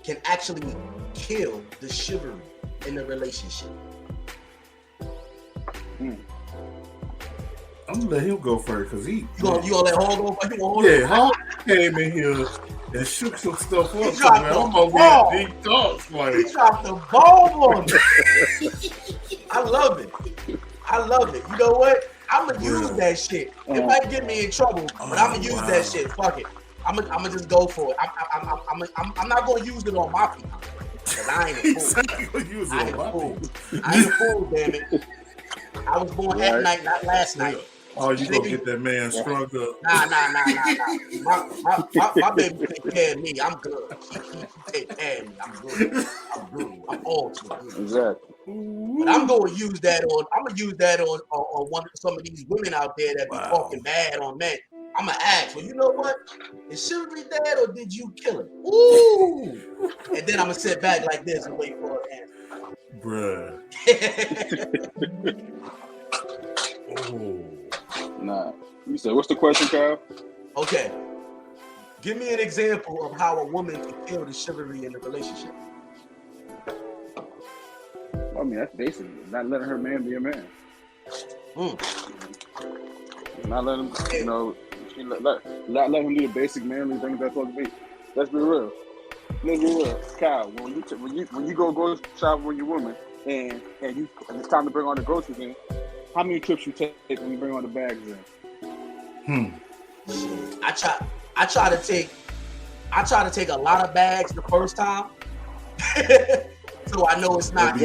can actually kill the chivalry in a relationship. I'm gonna let him go first because he. You gonna let Hall go? Yeah, Hall came in here and shook some stuff up. So, man, I'm over here deep thoughts. Like, he dropped the bomb on me. I love it. You know what? I'm gonna use that shit. It might get me in trouble, but I'm gonna use that shit. Fuck it. I'm gonna just go for it. I'm not gonna use it on my people because I ain't a fool. I ain't a fool, damn it. I was born at night, not last night. Oh, you gonna get that man strung up? Nah. My baby take care of me. I'm good. She take care of me. I'm good. I'm all too good. Exactly. But I'm gonna use that on some of these women out there that be talking bad on men. I'm gonna ask, well, you know what? Is Chivalry dead or did you kill him? Ooh! And then I'm gonna sit back like this and wait for an answer. Bruh. Oh. Nah. You said, what's the question, Kyle? Okay. Give me an example of how a woman can kill the chivalry in a relationship. I mean, that's basically not letting her man be a man. Not letting him, not let him do the basic manly things that's supposed to be. Let's be real. Kyle, when you go shopping with your woman and it's time to bring all the groceries in, how many trips you take when you bring all the bags in? I try to take a lot of bags the first time. So I know it's not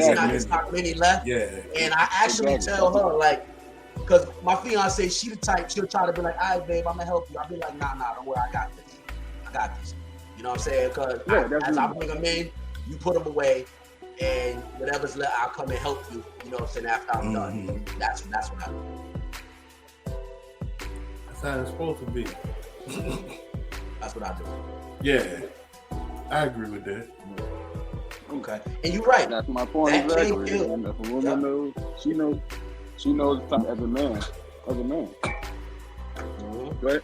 many left. Yeah. And I actually tell her, like, because my fiance, she the type, she'll try to be like, all right, babe, I'm gonna help you. I'll be like, nah, don't worry, I got this. You know what I'm saying? Because as I bring them in, you put them away, and whatever's left, I'll come and help you. You know what I'm saying? After I'm done, that's what I do. That's how it's supposed to be. That's what I do. Yeah, I agree with that. Okay, and you're right. That's my point exactly. If a woman knows, she knows as a man. Right?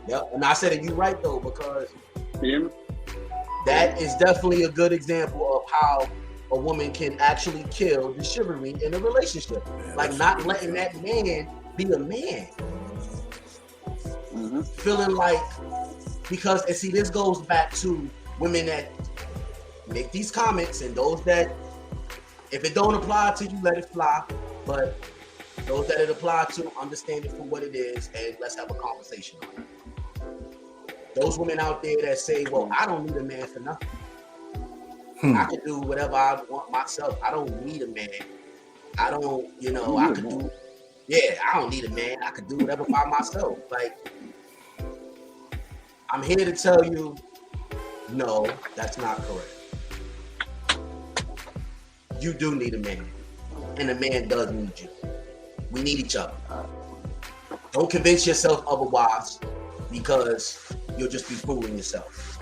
Yeah, and I said that you're right though, because that is definitely a good example of how a woman can actually kill the chivalry in a relationship. Yeah, like not letting that man be a man. Feeling like, because, and see, this goes back to women that make these comments, and those that, if it don't apply to you, let it fly. But those that it apply to, understand it for what it is, and let's have a conversation on it. Those women out there that say, well, I don't need a man for nothing. I can do whatever I want myself. I don't need a man. I don't, I could do, I don't need a man. I could do whatever by myself. Like, I'm here to tell you, no, that's not correct. You do need a man, and a man does need you. We need each other. Don't convince yourself otherwise, because you'll just be fooling yourself.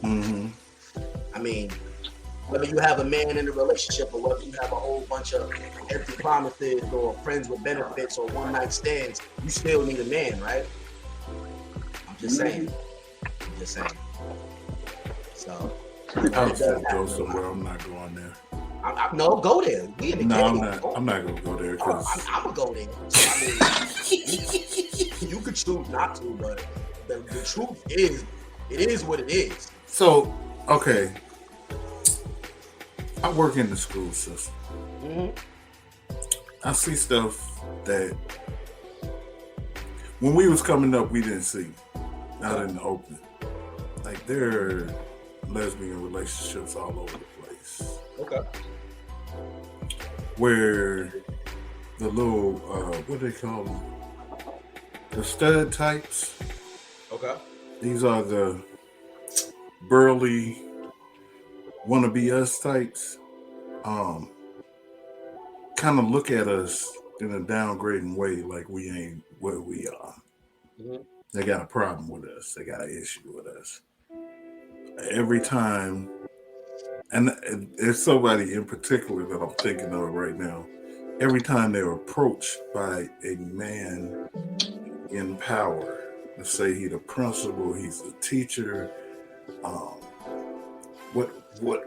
I mean, whether you have a man in a relationship or whether you have a whole bunch of empty promises or friends with benefits or one night stands, you still need a man, right? I'm just saying. So, I was gonna go somewhere. I'm not going there. No, go there. We in the game. I'm not gonna go there because I'm gonna go there. So, I mean, you could choose not to, but the truth is, it is what it is. So, okay, I work in the school system. I see stuff that when we was coming up, we didn't see, not in the open. like there are lesbian relationships all over the place. Okay. Where the little what do they call them? The stud types. Okay. These are the burly wannabe us types. Kind of look at us in a downgrading way, like we ain't where we are. Mm-hmm. They got a problem with us. They got an issue with us. Every time, and there's somebody in particular that I'm thinking of right now. Every time they're approached by a man in power, let's say he's the principal, he's the teacher,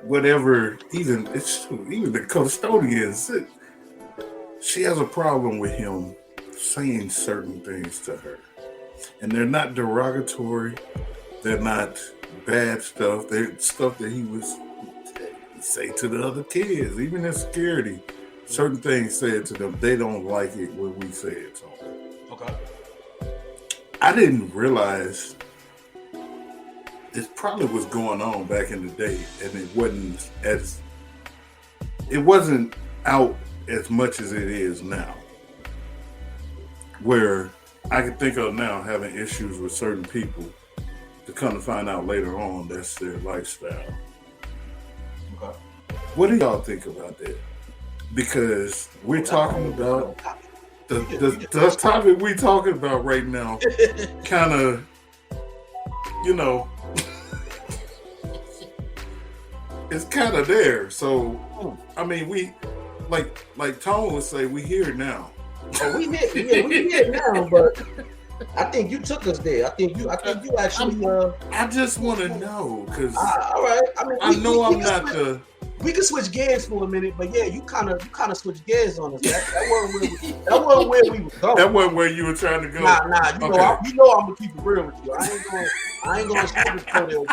whatever, even the custodians, she has a problem with him saying certain things to her. And they're not derogatory, they're not bad stuff, they're stuff that he was say to the other kids, even in security. Certain things said to them, they don't like it when we say it to them. Okay. I didn't realize this probably was going on back in the day, and it wasn't out as much as it is now. Where I can think of now having issues with certain people to come to find out later on that's their lifestyle. Okay. What do y'all think about that? Because we're talking about the topic we're talking about right now kind of, it's kind of there. So, I mean, we, like Tone would say, we here now. Oh, we here now, but I think you took us there. I think you actually. I just want to know, because all right. I mean, we can switch gears for a minute, but yeah, you kind of switched gears on us. That wasn't where we were going. That wasn't where you were trying to go. Nah. You know I'm gonna keep it real with you. I ain't going to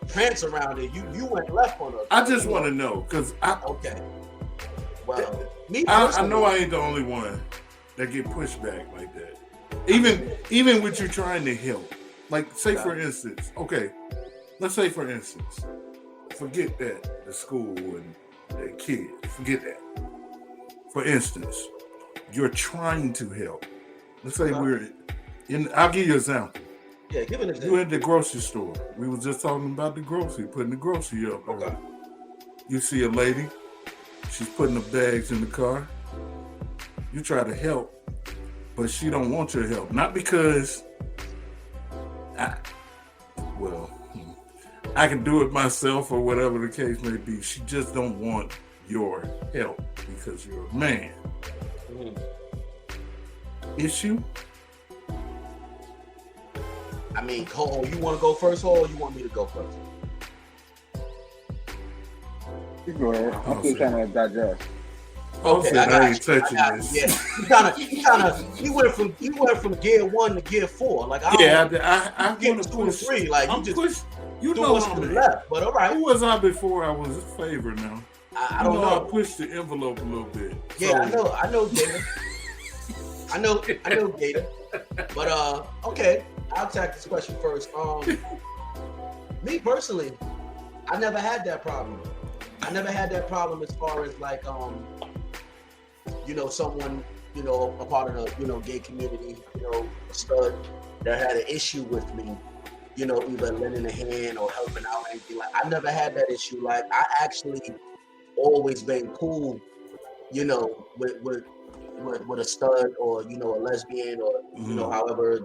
prance around it. You went left on us. I just want to know, because okay. Well, I know I ain't the only one that get pushed back like that. Even with you trying to help. Like, say for instance, let's say for instance, forget that, the school and the kids, forget that. For instance, you're trying to help. Let's say I'll give you an example. Yeah, give an example. You're in the grocery store. We was just talking about the grocery, putting the grocery up. Okay. You see a lady, she's putting the bags in the car. You try to help, but she don't want your help. Not because I can do it myself or whatever the case may be. She just don't want your help because you're a man. Issue? I mean, Cole, you want to go first, or you want me to go first? You go ahead. I'm still trying to digest. Okay, I ain't touching this. Yeah, you went from gear 1 to gear 4. Like I get 2 to 3. Like I'm you just push. You threw know us to the left. But all right. Who was I before I was a favor now? I don't know. I pushed the envelope a little bit. Yeah, so. I know, Gator. I know, Gator. But okay, I'll tackle this question first. Me personally, I never had that problem. I never had that problem as far as like someone, a part of the, gay community, a stud that had an issue with me, either lending a hand or helping out or anything. Like, I never had that issue. Like, I actually always been cool, with a stud or, a lesbian or, however.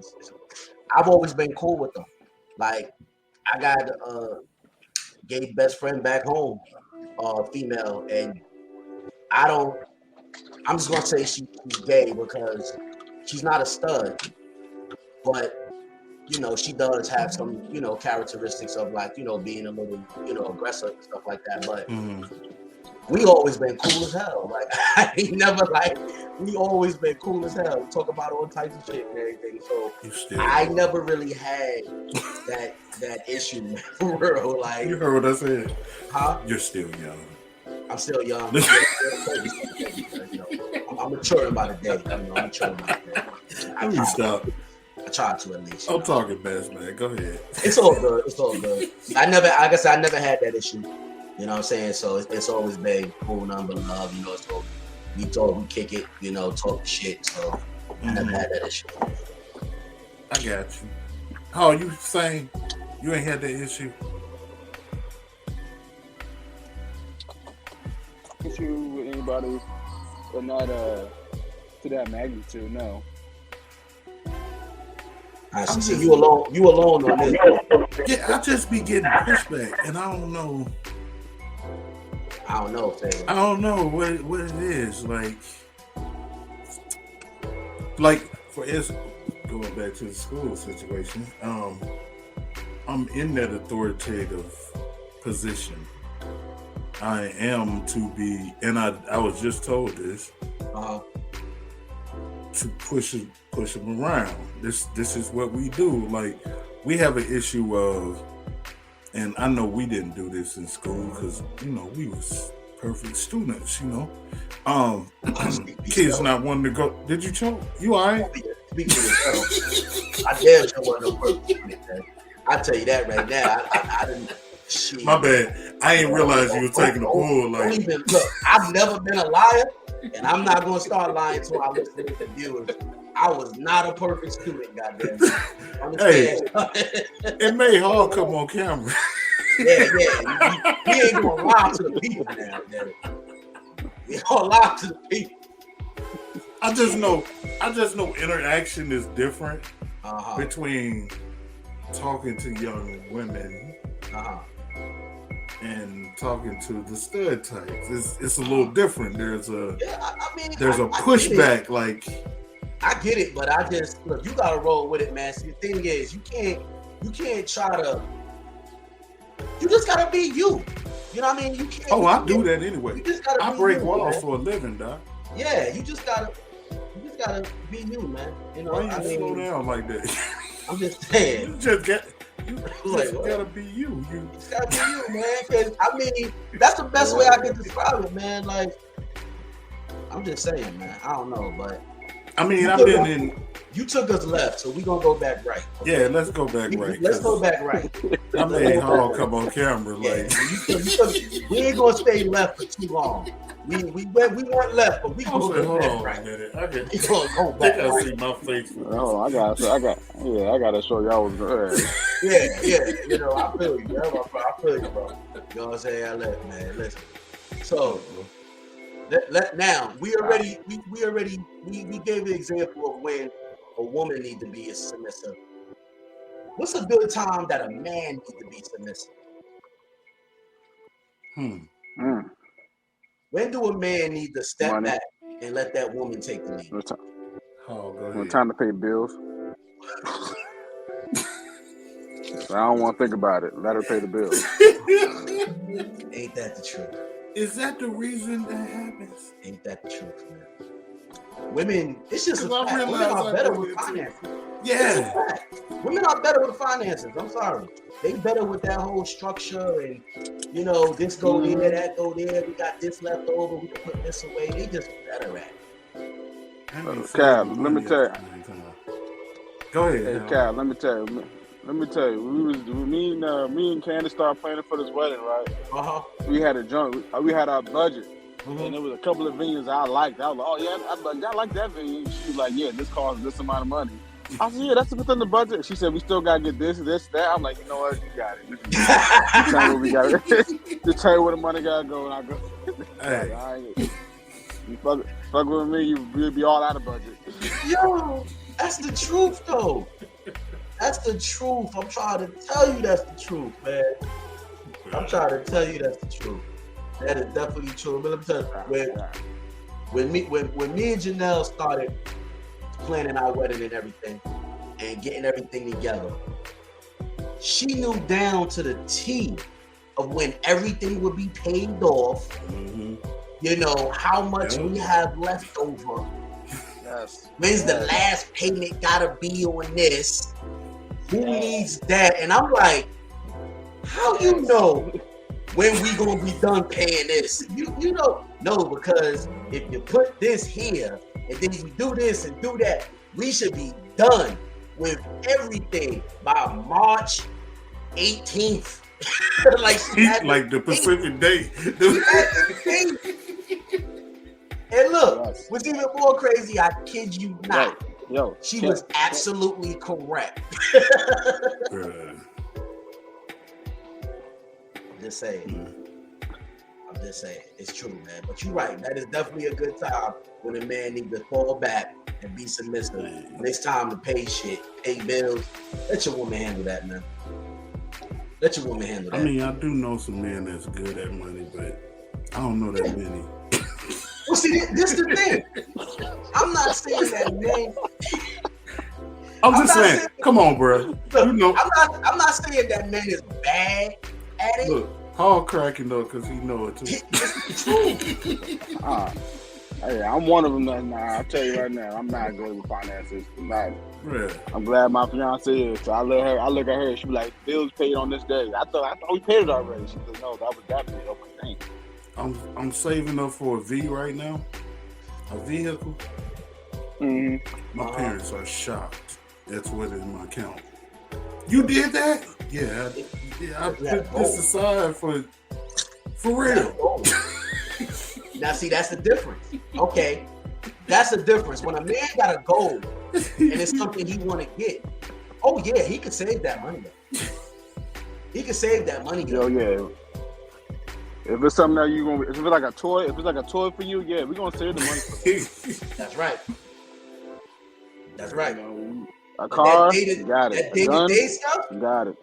I've always been cool with them. Like, I got a gay best friend back home, female, and I'm just gonna say she's gay because she's not a stud, but she does have some characteristics of like being a little aggressive and stuff like that. But we always been cool as hell. Like I ain't never we always been cool as hell. We talk about all types of shit and everything. So I never really had that issue for real. Like you heard what I said? Huh? You're still young. I'm still young. I'm maturing by the day. I'm maturing by the day. Stop. I try to at least. I'm talking best, man. Go ahead. It's all good. It's all good. I never had that issue. You know what I'm saying? So it's always been cool, nothing but love. You know, so we kick it. You know, talk shit. So I never had that issue. I got you. Oh, you saying you ain't had that issue? Issue with anybody, but not to that magnitude. No. I see. So you alone on this. Yeah, I just be getting pushback, and I don't know. I don't know, Taylor. I don't know what it is. Like for instance, going back to the school situation, I'm in that authoritative position. I am to be, and I was just told this, to push them around. This is what we do. Like, we have an issue of, and I know we didn't do this in school because, you know, we was perfect students, you know. Kids not wanting to go. Did you choke? You all right? Speak for yourself. I damn sure wasn't no perfect student, man. I tell you that right now. I didn't. Shit. My bad. I didn't realize you were taking the bull. Like, look, I've never been a liar, and I'm not gonna start lying until I listen to the viewers. I was not a perfect student, goddamn. Hey, it may all come on camera. Yeah. We ain't gonna lie to the people now, man. We gonna lie to the people. I just know interaction is different between talking to young women and talking to the stud types. It's a little different. There's a pushback. Like, I get it, but I just look. You gotta roll with it, man. See, the thing is, you can't try to. You just gotta be you. You know what I mean? You can't. Oh, I do that anyway. You just gotta. I break walls for a living, doc. Yeah, you just gotta be you, man. You know, why you slow down like that? I'm just saying. You just gotta be you. You just gotta be you, man. Because I mean, that's the best way I can describe it, man. Like, I'm just saying, man. I don't know, but I mean, I've been in. You took us left, so we gonna go back right. Okay? Yeah, let's go back right. Let's go back right. I made Hall come on camera, like we ain't gonna stay left for too long. We weren't left, but we gonna go back right. We gonna go back right. See my face. Oh, I gotta show y'all what's good. Yeah. You know, I feel you, bro. I feel you, bro. You know what I'm saying? I left, man. Listen. So now we gave the example of when a woman needs to be submissive. What's a good time that a man needs to be submissive? When do a man need to step back and let that woman take the lead? Oh, go ahead. When time to pay bills. I don't want to think about it. Let her pay the bills. Ain't that the truth? Is that the reason that happens? Ain't that the truth, man? Women, it's just a fact. Women are better with finances. Yeah. Women are better with finances. I'm sorry. They better with that whole structure and, you know, this go there, that go there. We got this left over. We can put this away. They just better at it. Cal, let me tell you. Go ahead. Hey, Cal, let me tell you. Me and Candace started planning for this wedding, right? We had we had our budget. And there was a couple of venues I liked. I was like, oh yeah, I like that venue. She was like, yeah, this costs this amount of money. I said, yeah, that's within the budget. She said, we still gotta get this, that. I'm like, you know what, you got it. You tell me what we got. Just tell you where the money gotta go, and I go. Hey, all right. You fuck with me, you'll be all out of budget. Yo, that's the truth though. That's the truth. I'm trying to tell you that's the truth, man. I'm trying to tell you that's the truth. That is definitely true. But let me tell you, when me and Janelle started planning our wedding and everything, and getting everything together, she knew down to the T of when everything would be paid off. You know how much we have left over. Yes. When's the last payment gotta be on this? Who needs that? And I'm like, how you know when we gonna be done paying this? You know, no, because if you put this here and then you do this and do that, we should be done with everything by March 18th. like the Pacific Day. And look, what's even more crazy, I kid you not. She was absolutely correct. I'm just saying. I'm just saying. It's true, man. But you're right. That is definitely a good time when a man needs to fall back and be submissive. When it's time to pay shit, pay bills. Let your woman handle that, man. Let your woman handle that. I mean, I do know some men that's good at money, but I don't know that many. Well, see, this is the thing. I'm not saying that men. I'm just saying. Come on, bro. You know. I'm not saying that men is bad at it. Look, Paul cracking though, because he know it too. It's true. Hey, I'm one of them. I'll tell you right now, I'm not good with finances. I'm not. Yeah. I'm glad my fiance is. So I look at her. She be like, "Bills paid on this day." I thought we paid it already. She said, "No, that was that bill." Okay, thanks. I'm saving up for a V right now, a vehicle. Mm-hmm. My parents are shocked. That's what is in my account. You did that? Yeah. I put this aside for real. Now, see, that's the difference. Okay, that's the difference. When a man got a goal and it's something he want to get, oh yeah, he could save that money. He could save that money. Yo, yeah. If it's something that you gonna, if it's like a toy for you, yeah, we're gonna save the money for you. That's right. That's right. You know, a car, got it. That day-to-day stuff, got it.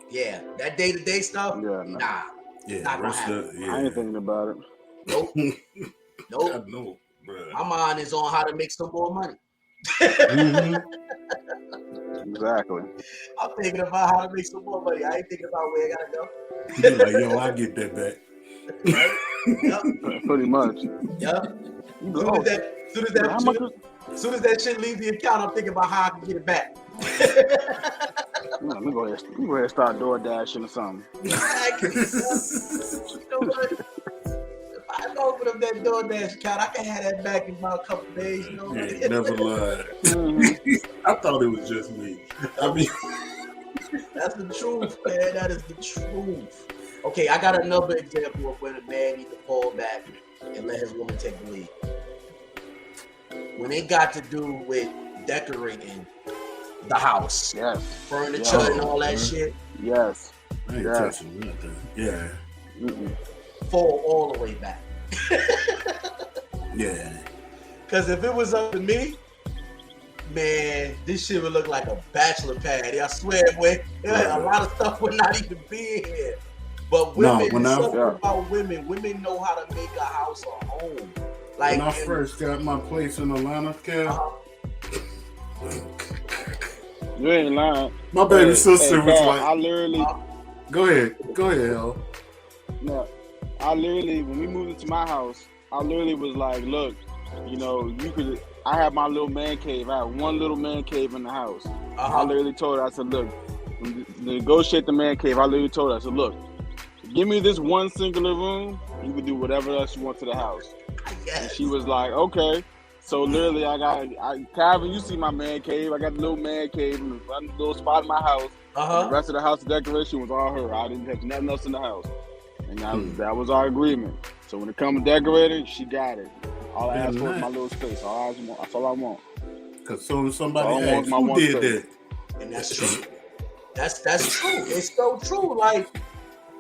Yeah, that day-to-day stuff, nah. Yeah, not gonna happen. I ain't thinking about it. Nope. Nope. I know, bro. My mind is on how to make some more money. Exactly. I'm thinking about how to make some more money. I ain't thinking about where I gotta go. You're like, yo, I get that back. Right? Yep. Pretty much. Yep. Soon as that shit leaves the account, I'm thinking about how I can get it back. We go ahead and start DoorDashing or something. Exactly. You know what? If I open up that DoorDash account, I can have that back in about a couple of days. You know? Yeah, never lied. I thought it was just me. I mean, that's the truth, man. That is the truth. Okay, I got another example of when a man needs to fall back and let his woman take the lead. When it got to do with decorating the house, furniture and all that shit. Yes. I ain't touching nothing. Yeah. Fall all the way back. Yeah. Because if it was up to me, man, this shit would look like a bachelor party. I swear, boy, a lot of stuff would not even be here. But women, about women. Women know how to make a house a home. Like when I first got my place in Atlanta, you ain't lying. My baby sister was like, I literally. Go ahead, Al. No, I literally, when we moved into my house, I literally was like, look, you know, I have my little man cave. I have one little man cave in the house. I literally told her, I said, look, to negotiate the man cave, I literally told her, I said, look, give me this one singular room. You can do whatever else you want to the house. Yes. And she was like, okay. So literally, Calvin, you see my man cave. I got the little man cave in the little spot in my house. The rest of the house decoration was all her. I didn't have nothing else in the house. And that was our agreement. So when it comes to decorating, she got it. All I asked for is my little space. That's all I want. Because soon as somebody asks, who did that? And that's true. That's true. It's so true. Like,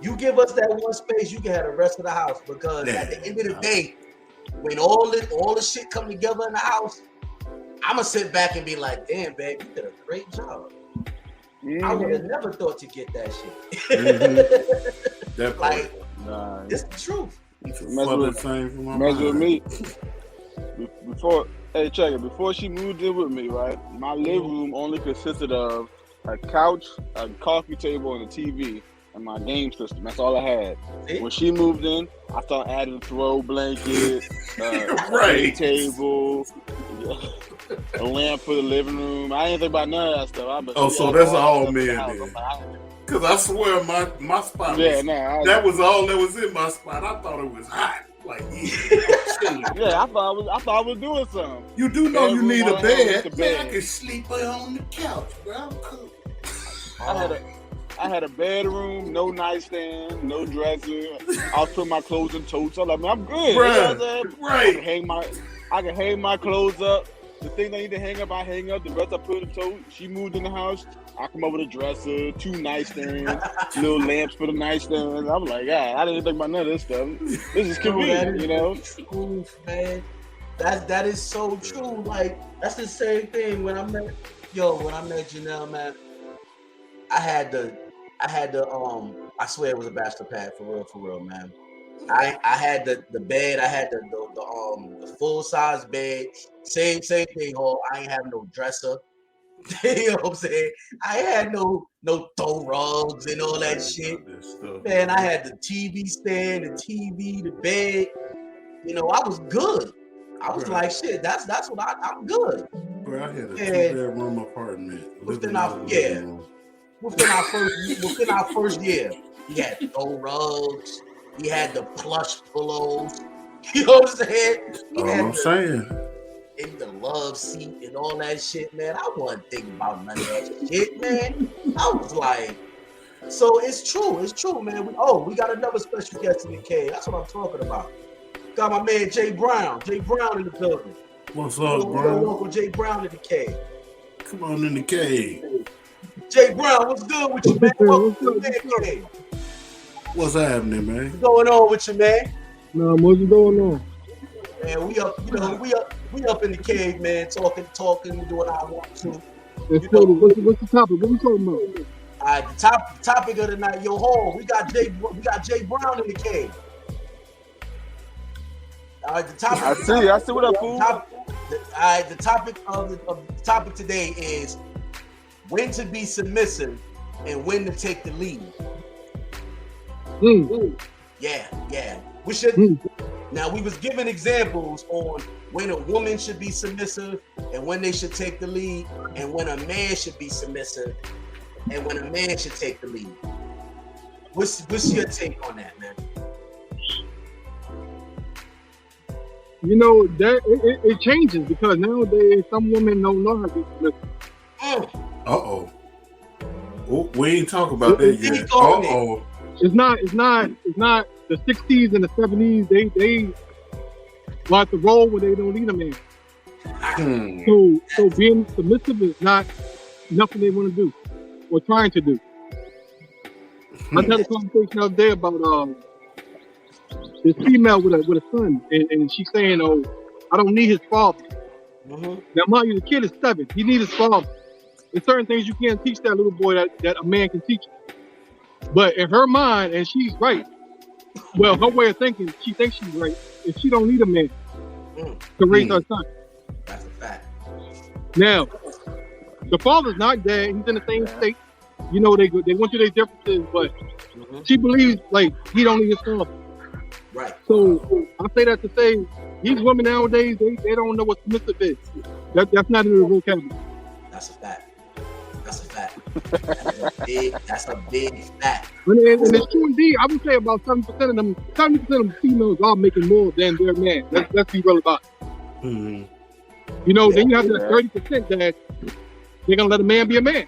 you give us that one space, you can have the rest of the house. Because at the end of the day, when all the shit come together in the house, I'm going to sit back and be like, damn, babe, you did a great job. I would have never thought to get that shit. Like, it's the truth. Mess with me. Before she moved in with me, right? My living room only consisted of a couch, a coffee table, and a TV, and my game system. That's all I had. When she moved in, I started adding a throw blanket, a table, a lamp for the living room. I didn't think about none of that stuff. So that's all men then. Because I swear my spot that was all that was in my spot. I thought it was hot. Like, yeah. Yeah, I thought I was doing something. You do know you need a bed. bed. Man, I can sleep on the couch, bro. I'm cool. I had a bedroom, no nightstand, no dresser. I was putting my clothes in totes. I was like, man, I'm good. Bruh, You know what I'm saying? right. I can hang my clothes up. The things I need to hang up, I hang up. The rest I put in tote. She moved in the house. I come up with a dresser, 2 nightstands, little lamps for the nightstands. I was like, I didn't think about none of this stuff. This is convenient, you know? Oof, man. That is so true. Like, that's the same thing when I met Janelle, man. I had the I swear it was a bachelor pad for real, man. I had the bed, I had the full size bed, same thing, Hall. I ain't have no dresser. You know what I'm saying? I had no throw rugs and all that shit. Man, I had the TV stand, the TV, the bed. You know, I was good. I was like, shit, that's what I'm good. Bro, I had a 2-bedroom apartment. Within our first year, we had throw rugs. We had the plush pillows. You know what I'm saying? I'm saying. In the love seat and all that shit, man. I wasn't thinking about none of that shit, man. I was like, so it's true, man. We got another special guest in the cave. That's what I'm talking about. Got my man Jay Brown in the building. What's up, bro? Welcome Jay Brown in the cave. Come on in the cave. Jay Brown, what's good with you, man? Welcome to the cave. What's happening, man? What's going on with you, man? No, what's going on? Man, we up in the cave, man, talking, doing our want to. What's the topic? What we talking about? All right, the topic of the night, yo, Hall, we got Jay Brown in the cave. All right, the topic. I see what up, fool. The topic today is when to be submissive and when to take the lead. Yeah. We should. Now, we was given examples on when a woman should be submissive and when they should take the lead, and when a man should be submissive and when a man should take the lead. What's your take on that, man? You know, that it changes because nowadays some women don't know how to be submissive. Uh-oh. We ain't talk about that yet. Uh-oh. It's not the 60s and the 70s. They like to roll when they don't need a man. So being submissive is not nothing they want to do or trying to do. I had a conversation the other day about this female with a son, and she's saying, "Oh, I don't need his father." Mm-hmm. Now, mind you, the kid is 7. He needs his father. There's certain things you can't teach that little boy that a man can teach. But in her mind, and she's right. Well, her way of thinking, she thinks she's right, and she don't need a man to raise her son. That's a fact. Now, the father's not dead. He's in the same state. You know, they went through their differences, but she believes like he don't need his father. Right. So I say that to say these women nowadays, they don't know what submissive is. That's not in the vocabulary. That's a fact. That's a big fact. And it's true indeed. I would say about 70% of them females are making more than their man. Let's be real about it. Mm-hmm. You know, then you have that 30% that they're gonna let a man be a man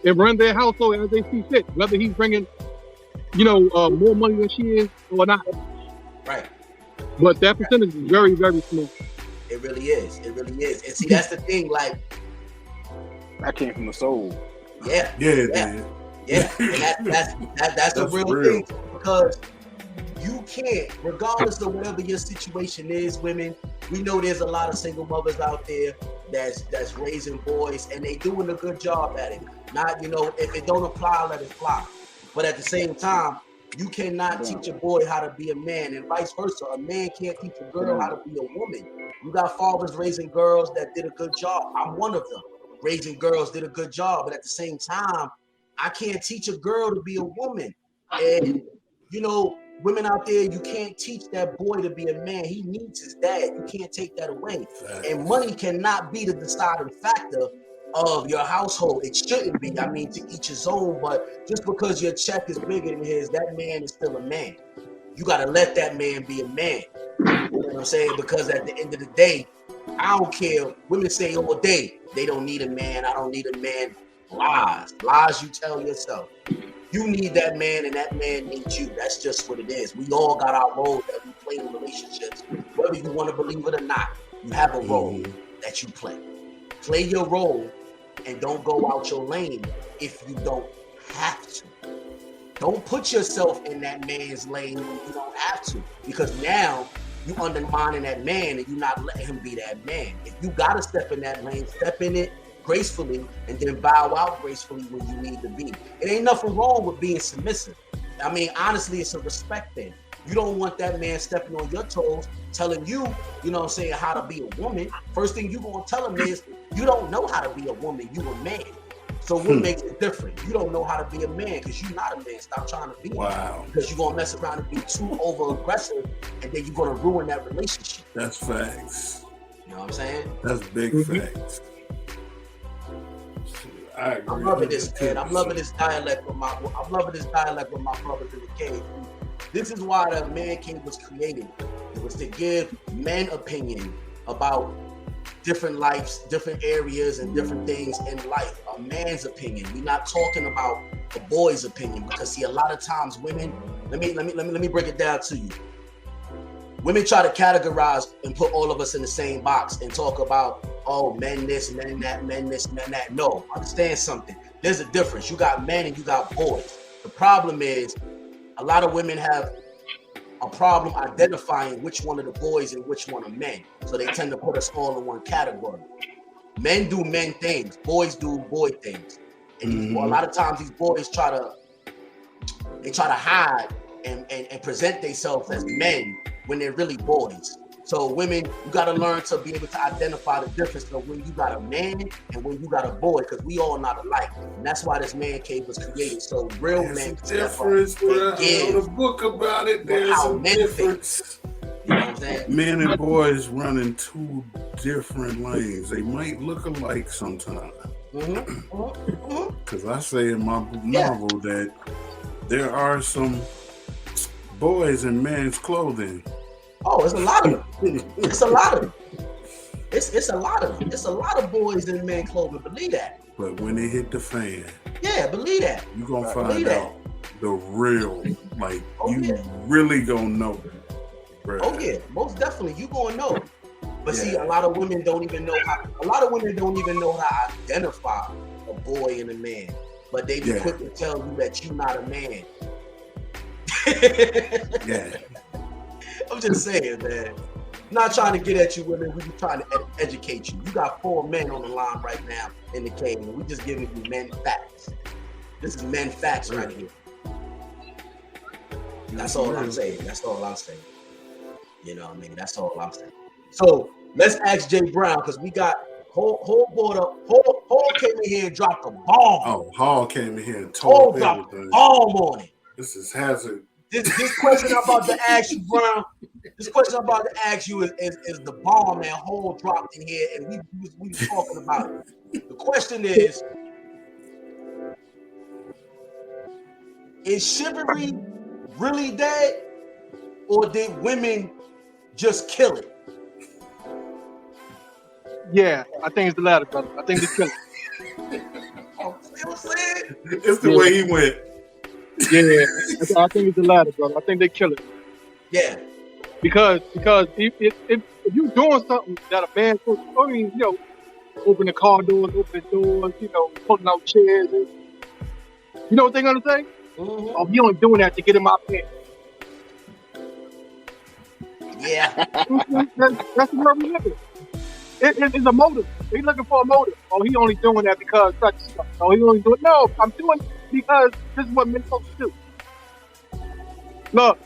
and run their household as they see fit, whether he's bringing, more money than she is or not. Right. But that percentage is very, very small. It really is. And see, that's the thing. Like, that came from the soul. Yeah. And that's a real thing, because you can't, regardless of whatever your situation is, women. We know there's a lot of single mothers out there that's raising boys, and they doing a good job at it. Not, if it don't apply, let it fly. But at the same time, you cannot teach a boy how to be a man, and vice versa. A man can't teach a girl how to be a woman. You got fathers raising girls that did a good job. I'm one of them. Raising girls did a good job, but at the same time, I can't teach a girl to be a woman. And women out there, you can't teach that boy to be a man. He needs his dad. You can't take that away. And money cannot be the deciding factor of your household. It shouldn't be. I mean, to each his own, but just because your check is bigger than his, that man is still a man. You got to let that man be a man. You know what I'm saying? Because at the end of the day, I don't care. Women say all day, they don't need a man. I don't need a man. Lies you tell yourself. You need that man and that man needs you. That's just what it is. We all got our roles that we play in relationships. Whether you want to believe it or not, you have a role that you play. Play your role and don't go out your lane if you don't have to. Don't put yourself in that man's lane when you don't have to, because now you undermining that man and you're not letting him be that man. If you gotta step in that lane, step in it gracefully and then bow out gracefully when you need to be. It ain't nothing wrong with being submissive. I mean, honestly, it's a respect thing. You don't want that man stepping on your toes, telling you, you know what I'm saying, how to be a woman. First thing you gonna tell him is, you don't know how to be a woman, you a man. So what makes it different? You don't know how to be a man because you're not a man. Stop trying to be one. Because you're going to mess around and be too over-aggressive, and then you're going to ruin that relationship. That's facts. You know what I'm saying? That's big facts. I agree. I'm loving this, man. I'm loving this dialect with my brothers in the cave. This is why the Man Cave was created. It was to give men opinion about different lives, different areas, and different things in life. A man's opinion. We're not talking about a boy's opinion, because see, a lot of times women. Let me break it down to you. Women try to categorize and put all of us in the same box and talk about, oh, men this, men that, men this, men that. No, understand something. There's a difference. You got men and you got boys. The problem is, a lot of women have a problem identifying which one of the boys and which one are men. So they tend to put us all in one category. Men do men things, boys do boy things. And a lot of times these boys try to hide and present themselves as men when they're really boys. So women, you gotta learn to be able to identify the difference of when you got a man and when you got a boy, because we all not alike. And that's why this Man Cave was created. So real men difference, bro. I wrote a book about it. There's some difference. You know what I'm saying? Men and boys run in two different lanes. They might look alike sometimes. Because I say in my novel that there are some boys in men's clothing. Oh, it's a lot of them. It's a lot of them. It's a lot of them. It's a lot of boys in men's clothing. Believe that. But when they hit the fan, yeah, believe that. You're gonna find out the real, like really gonna know. Bro. Oh yeah, most definitely you gonna know. But see, a lot of women don't even know how. A lot of women don't even know how to identify a boy and a man. But they be quick to tell you that you're not a man. Yeah. I'm just saying, man. I'm not trying to get at you, women. We're just trying to educate you. You got 4 men on the line right now in the cave, and we're just giving you men facts. This is men facts right here. That's all I'm saying. That's all I'm saying. You know what I mean? That's all I'm saying. So let's ask Jay Brown, because we got Hall came in here and dropped a bomb. Oh, Hall came in here and told dropped a bomb on it. This is hazard. This question I'm about to ask you, Brown. This question I'm about to ask you is the bomb that Hall dropped in here, and we was talking about it. The question is chivalry really dead, or did women just kill it? Yeah, I think it's the latter, brother. I think they kill it. Oh, see what I'm saying? It's the way he went. Yeah, I think it's the latter, brother. I think they kill it. Yeah. Because if you're doing something that a man, I mean, you know, open the car doors, open the doors, you know, pulling out chairs, and, you know what they're gonna say? Mm-hmm. Oh, you only doing that to get in my pants. Yeah. That's the way we look at it. It's a motive. He's looking for a motive. Oh, he only doing that because such stuff. Oh, he only doing it. No, I'm doing it because this is what men supposed to do. Look.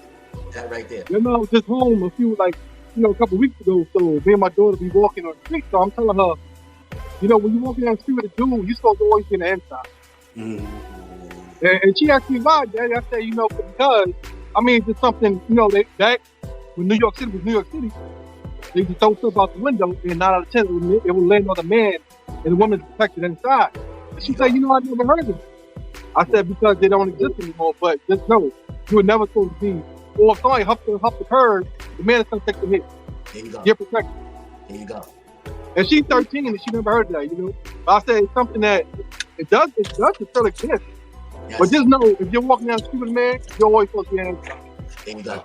That right there. You know, just home a couple weeks ago. So me and my daughter be walking on the street. So I'm telling her, you know, when you walking down the street with a dude, you're supposed to always be in the inside. Mm-hmm. And she asked me why, Daddy. I said, you know, because I mean, it's something, you know, back when New York City was New York City. They just throw stuff out the window, and 9 out of 10, it would land on the man, and the woman's protected inside. And she said, you know, I never heard of it. I said, because they don't exist anymore, but just know, you were never supposed to be or if somebody huff the curb, the man is gonna take the hit. There you go. Get protected. There you go. And she's 13 and she never heard of that, you know. But I say it's something that it does still exist. Yes. But just know, if you're walking down the street with a man, you're always supposed to be hands up. There you go.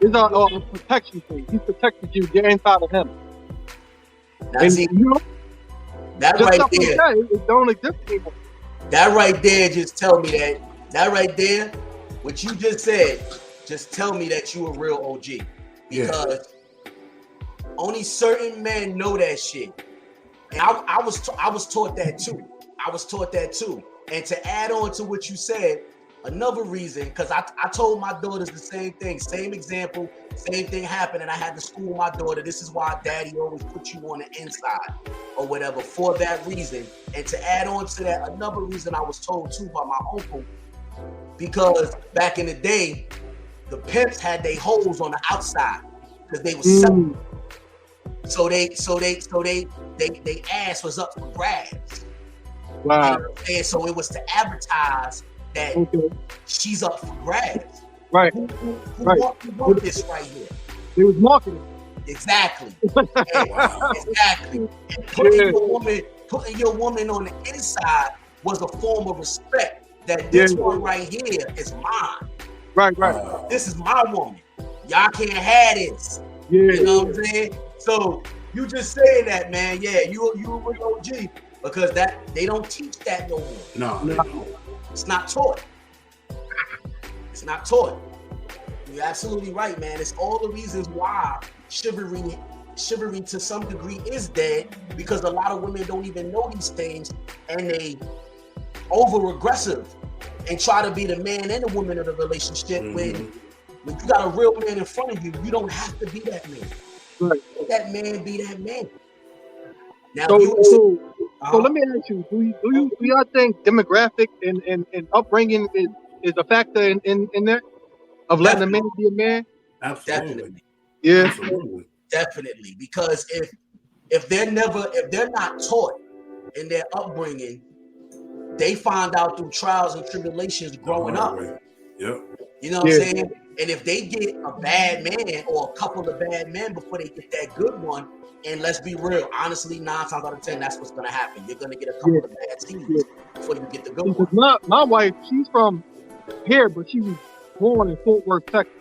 It's a protection thing. He's protected you. You're inside of him. Now, And see, you know, that just right stuff there, like that, it don't exist anymore. that right there just tell me that right there, what you just said, just tell me that you a real OG. Because only certain men know that shit. And I was taught that too. I was taught that too. And to add on to what you said, another reason, because I told my daughters the same thing, same example, same thing happened, and I had to school my daughter. This is why daddy always put you on the inside or whatever, for that reason. And to add on to that, another reason I was told too by my uncle, because back in the day, the pimps had their hoes on the outside because they was selling. So they ass was up for grabs. Wow. You know what I'm saying? So it was to advertise that she's up for grabs. Right. Who Right. want this right here? It was marketing. Exactly. Exactly. And putting your woman on the inside was a form of respect. That this one right here is mine. Right. This is my woman. Y'all can't have this. You know what I'm saying? So you just saying that, man. Yeah, you a real OG, because that they don't teach that no more. No, they don't. It's not taught. It's not taught. You're absolutely right, man. It's all the reasons why chivalry to some degree is dead, because a lot of women don't even know these things, and they over aggressive and try to be the man and the woman of the relationship. When you got a real man in front of you, you don't have to be that man. Right. Let that man be that man. Now, so let me ask you: Do y'all think demographic and upbringing is a factor in that of letting a man be a man? Absolutely. Definitely. Yeah. Absolutely. Definitely, because if they're not taught in their upbringing, they find out through trials and tribulations growing up. Yep. You know what I'm saying? And if they get a bad man or a couple of bad men before they get that good one, and let's be real, honestly, 9 times out of 10, that's what's gonna happen. You're gonna get a couple of bad seeds before you get the good one. My wife, she's from here, but she was born in Fort Worth, Texas.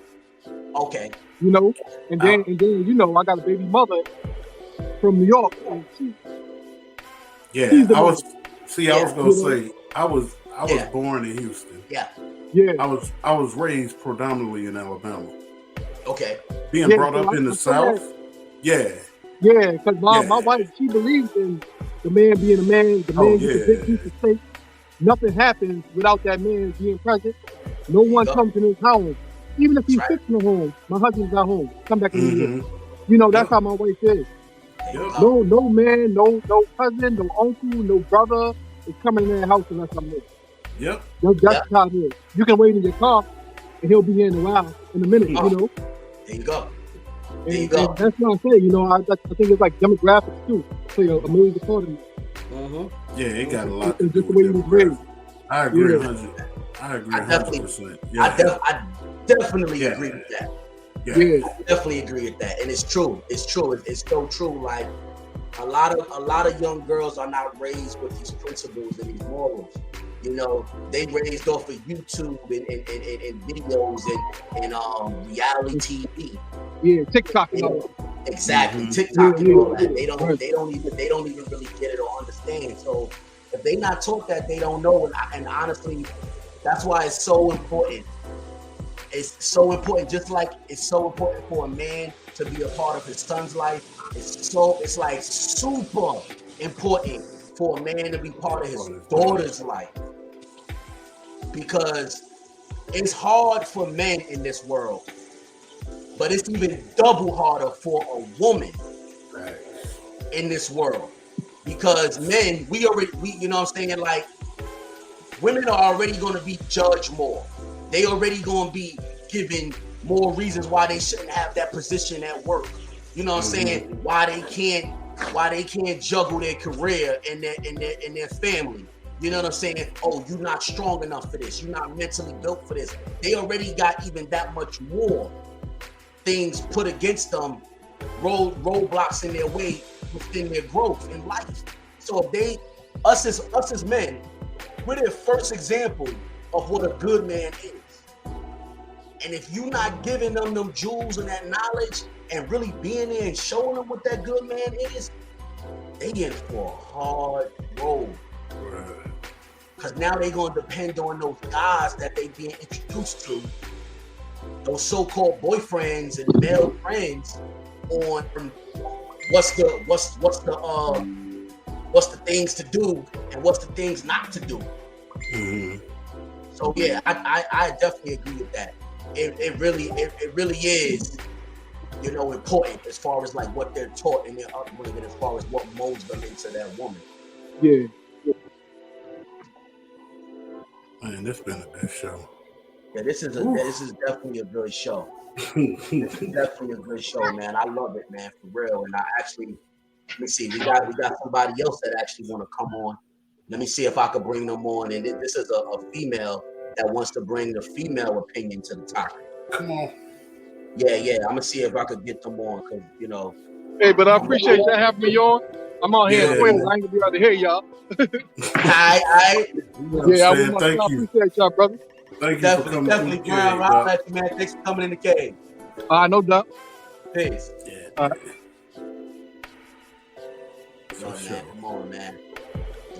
Okay. You know, and then you know, I got a baby mother from New York, and I was gonna say I was born in Houston. Yeah. I was raised predominantly in Alabama. Okay. Being brought up in the South. Yeah, because my wife, she believes in the man being a man, the man gets a big piece of steak. Nothing happens without that man being present. No one comes in his house. Even if he's fixing the home, my husband's not home. Come back in here. You know, that's how my wife is. No man, no cousin, no uncle, no brother is coming in the house unless I'm there. Yep. That's how it is. You can wait in your car and he'll be here in a minute, you know. There you go. And that's what I'm saying, you know, I think it's like demographics too. Play a major part in it. Yeah, it got a lot to It's do just the way you was raised. I agree 100%. I agree 100%. I definitely agree with that. I definitely agree with that, and it's true. It's so true. Like a lot of young girls are not raised with these principles and these morals. You know, they raised off of YouTube and videos and reality TV. Yeah, TikTok. Exactly, TikTok and all that. They don't even really get it or understand. So if they not taught that, they don't know. And honestly, that's why it's so important. It's so important, just like it's so important for a man to be a part of his son's life. It's like super important for a man to be part of his daughter's life. Because it's hard for men in this world, but it's even double harder for a woman in this world. Because men, we you know what I'm saying, like women are already going to be judged more. They already going to be given more reasons why they shouldn't have that position at work. You know what I'm saying? Why they can't juggle their career and their family. You know what I'm saying? Oh, you're not strong enough for this. You're not mentally built for this. They already got even that much more things put against them, roadblocks in their way within their growth in life. So if they, us as men, we're their first example of what a good man is. And if you're not giving them jewels and that knowledge and really being there and showing them what that good man is, they in for a hard road. Because now they're going to depend on those guys that they being introduced to, those so-called boyfriends and male friends, on what's the things to do and what's the things not to do. Mm-hmm. So yeah, I definitely agree with that. It really is, you know, important as far as like what they're taught in their upbringing, as far as what molds them into that woman. Yeah. Man, this been a good show. Yeah, this is definitely a good show. This is definitely a good show, man. I love it, man, for real. And I actually, let me see, we got somebody else that actually want to come on. Let me see if I could bring them on. And this is a female that wants to bring the female opinion to the topic. Come on. Yeah. I'm gonna see if I could get them on, because you know. Hey, but I appreciate that having me on. I'm on here in Queens. I ain't gonna be able to hear y'all. I appreciate y'all, brother. Thank you for coming. Definitely, Brown. I'll let you, man. Thanks for coming in the cave. No doubt. Peace. Yeah. Man, come on, man.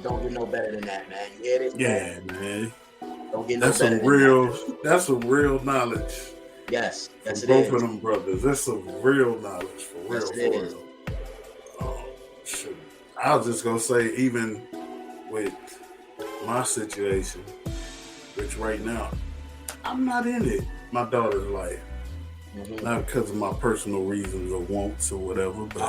Don't get no better than that, man. You hear this? Yeah, man. Don't get no better than that. That's some real knowledge. Yes, it is. Both of them brothers. That's some real knowledge, for real, Yes, for real. Shoot. I was just gonna say, even with my situation, which right now I'm not in it, my daughter's life, not because of my personal reasons or wants or whatever, but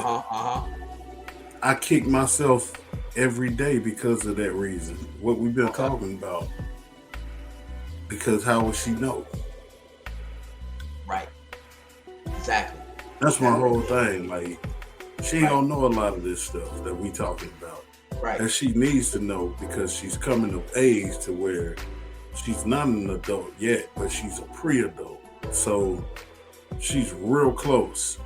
I kick myself every day because of that reason. What we've been talking about. Because how would she know? Right. Exactly. That's my whole thing. Like, she don't know a lot of this stuff that we talking about. Right. And she needs to know, because she's coming of age to where she's not an adult yet, but she's a pre-adult. So she's real close.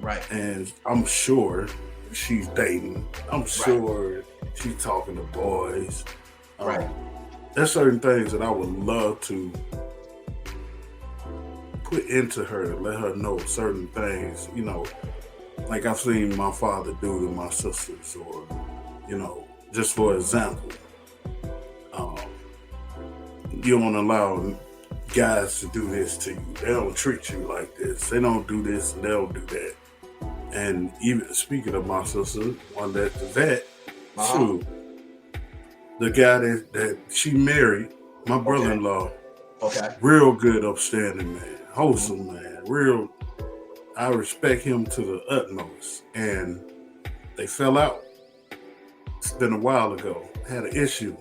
Right. And I'm sure she's dating. I'm sure she's talking to boys. Right. There's certain things that I would love to put into her, let her know certain things, you know, like I've seen my father do to my sisters, or, you know, just for example, you don't allow guys to do this to you. They don't treat you like this. They don't do this and they don't do that. And even speaking of my sister, one that's the vet, shoot, the guy that she married, my brother-in-law, real good, upstanding man, wholesome man, real. I respect him to the utmost. And they fell out. It's been a while ago. Had an issue.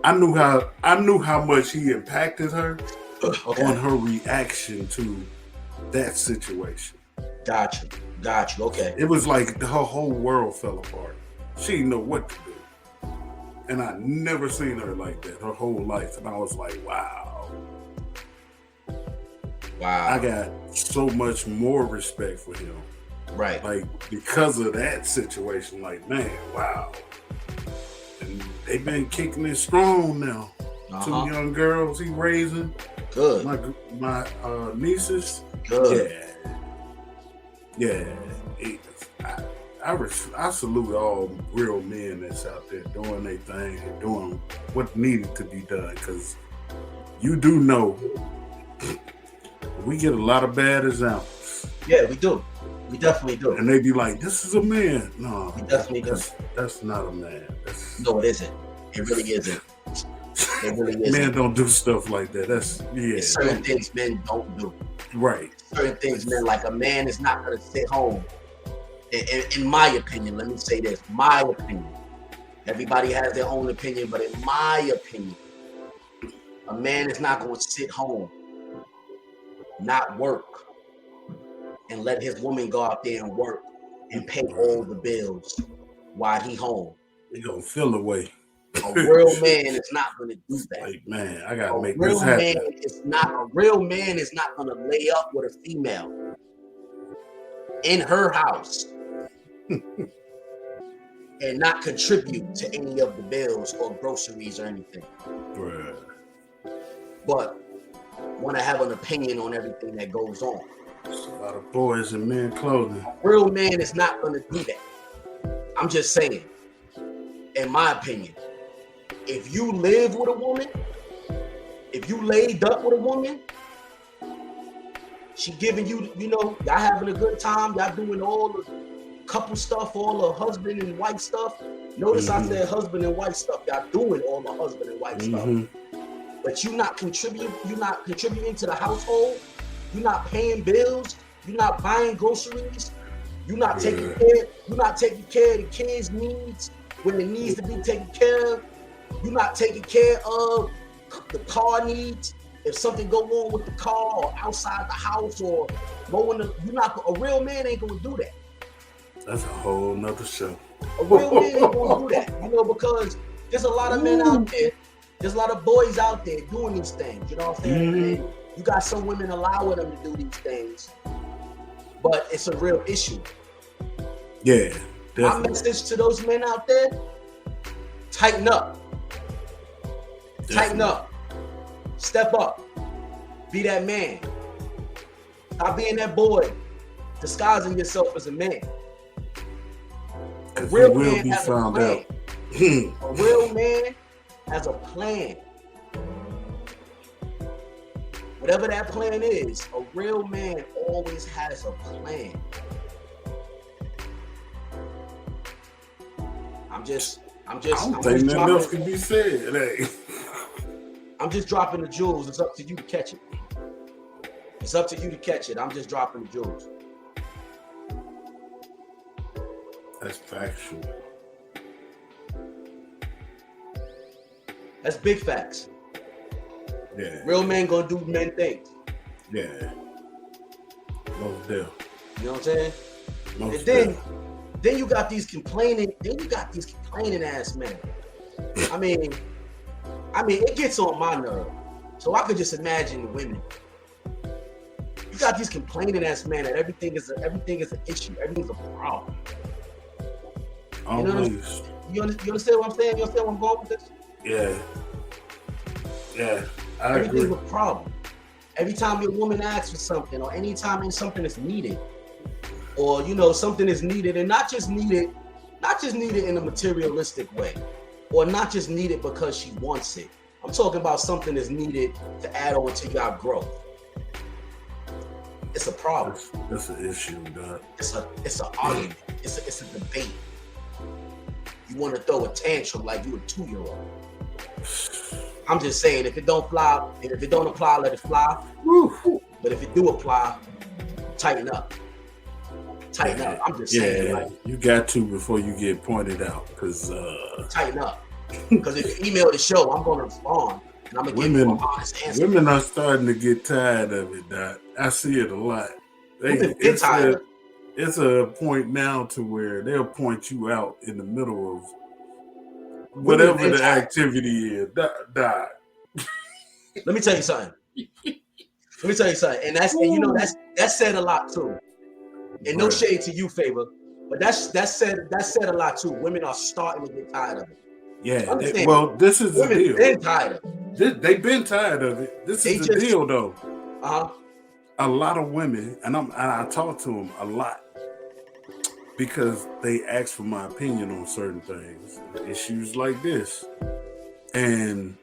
I knew how much he impacted her on her reaction to that situation. Got you. Okay. It was like her whole world fell apart. She didn't know what to do. And I never seen her like that her whole life. And I was like, wow. I got so much more respect for him. Right. Like, because of that situation, like, man, wow. And they've been kicking it strong now. 2 young girls he raising. Good. My nieces. Good. Yeah. I salute all real men that's out there doing their thing and doing what needed to be done, because you do know we get a lot of bad examples. Yeah, we do. We definitely do. And they be like, this is a man. No, we definitely do. That's not a man. No, it isn't. It really isn't. It really isn't. Men don't do stuff like that. It's certain things men don't do. Right. Certain things men, like a man is not going to sit home. In my opinion, let me say this, my opinion. Everybody has their own opinion, but in my opinion, a man is not going to sit home, not work, and let his woman go out there and work and pay all the bills while he home. He gonna feel away. A real man is not going to do that. Like, man, I gotta make this happen. A real man is not going to lay up with a female in her house and not contribute to any of the bills or groceries or anything. Bruh. But want to have an opinion on everything that goes on. There's a lot of boys in men clothing. A real man is not going to do that. I'm just saying, in my opinion, if you live with a woman, if you laid up with a woman, she giving you, y'all having a good time, y'all doing all the couple stuff, all the husband and wife stuff. Notice I said husband and wife stuff. Y'all doing all the husband and wife stuff. But you're not contributing to the household. You're not paying bills. You're not buying groceries. You're not taking care. You're not taking care of the kids' needs when it needs to be taken care of. You're not taking care of the car needs. If something go on with the car or outside the house or mowing a real man ain't gonna do that. That's a whole nother show. A real man ain't gonna do that, because there's a lot of men out there. There's a lot of boys out there doing these things. You know what I'm saying? You got some women allowing them to do these things, but it's a real issue. Yeah. Definitely. My message to those men out there: tighten up. Definitely. Tighten up. Step up. Be that man. Stop being that boy, disguising yourself as a man. A real man has a plan. A real man has a plan. Whatever that plan is, a real man always has a plan. I don't think nothing else can be said. Hey. I'm just dropping the jewels. It's up to you to catch it. It's up to you to catch it. I'm just dropping the jewels. That's factual. That's big facts. Yeah. Real men gonna do men things. Yeah. Most definitely. You know what I'm saying? Most and then you got these complaining ass men. I mean, it gets on my nerve. So I could just imagine the women. You got these complaining ass men that everything is an issue. Everything's a problem. Always. You understand what I'm saying? You understand where I'm going with this? Yeah. Yeah. Everything's a problem. Every time your woman asks for something, or anytime something is needed, or something is needed, and not just needed in a materialistic way, or not just needed because she wants it. I'm talking about something that's needed to add on to your growth. It's a problem. That's an issue, Doc. It's an argument. It's a debate. You want to throw a tantrum like you a 2-year-old. I'm just saying, if it don't apply, let it fly. Woo. But if it do apply, tighten up. Tighten up. I'm just saying. Like, you got to before you get pointed out, because tighten up. Because if you email the show, I'm going to respond, and I'm going to give you an honest answer. Women are starting to get tired of it, Doc. I see it a lot. It's a point now to where they'll point you out in the middle of whatever the activity is. Doc. Let me tell you something. And that's said a lot too. And no shade to you, Favor, but that's said a lot too. Women are starting to get tired of it. Yeah. This is the deal. Been tired of it. They've been tired of it. This is the deal, though. A lot of women, and I talk to them a lot because they ask for my opinion on certain things, issues like this, and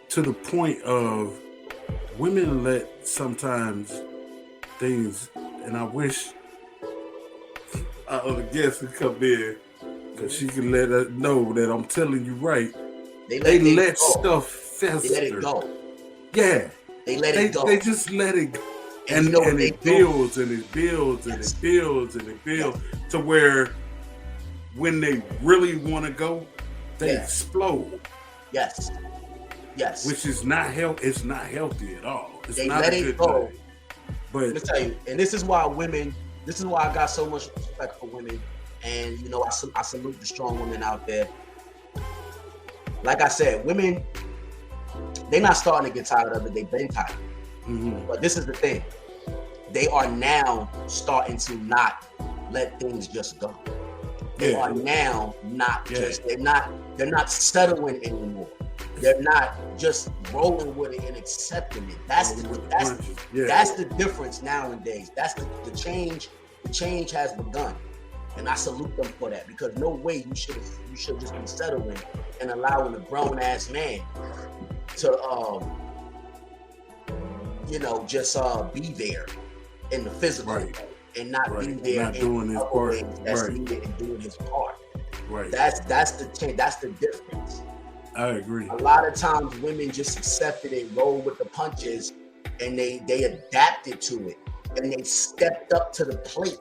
to the point of women let sometimes things, and I wish our other guest would come in because she can let us know that I'm telling you right. They let stuff fester. They let it go. Yeah. They let it go. They just let it go. And it builds and it builds and it builds and it builds to where when they really want to go, they explode. Yes. Which is not healthy. It's not healthy at all. It's they not let a it good go. thing. But let me tell you, and this is why I got so much respect for women. And I salute the strong women out there. like I said, women, they're not starting to get tired of it. They've been tired. But this is the thing. They are now starting to not let things just go. They are now not just, they're not settling anymore. They're not just rolling with it and accepting it. That's the difference nowadays. That's the change. The change has begun. And I salute them for that, because no way you should just be settling and allowing a grown ass man to just be there in the physical and not be there not in doing his other part. ways that's needed and doing his part. Right. That's the change. That's the difference. I agree. A lot of times women just accepted it, rolled with the punches, and they adapted to it, and they stepped up to the plate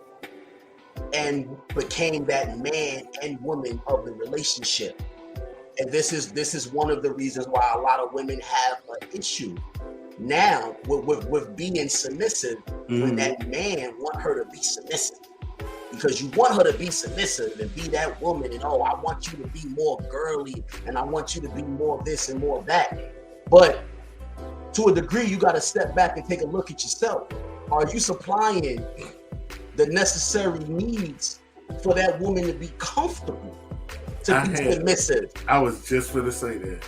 and became that man and woman of the relationship. And this is one of the reasons why a lot of women have an issue now with being submissive when that man want her to be submissive. Because you want her to be submissive and be that woman, and I want you to be more girly, and I want you to be more this and more that. But to a degree, you got to step back and take a look at yourself. Are you supplying the necessary needs for that woman to be comfortable, to be submissive? I was just going to say that.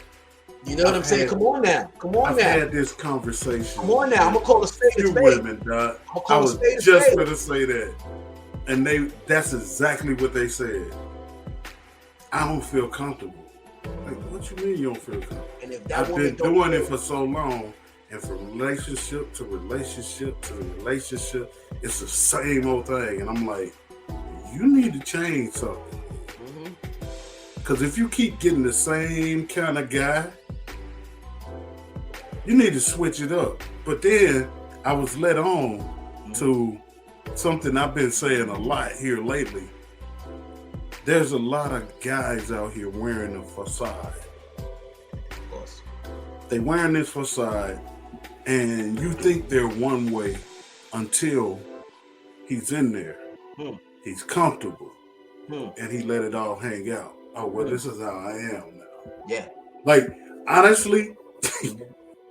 You know what I'm saying? Come on now. I've had this conversation. Come on now. I'm going to call a spade a spade. Women, dog. I was just going to say that. And that's exactly what they said. I don't feel comfortable. Like, what you mean you don't feel comfortable? And if that I've been doing it for so long, and from relationship to relationship to relationship, it's the same old thing. And I'm like, you need to change something. Because if you keep getting the same kind of guy, you need to switch it up. But then I was led on to something I've been saying a lot here lately. There's a lot of guys out here wearing a facade. Of course. They wearing this facade, and you think they're one way until he's in there. He's comfortable, and he let it all hang out. Oh, well, this is how I am now. Yeah. Like, honestly,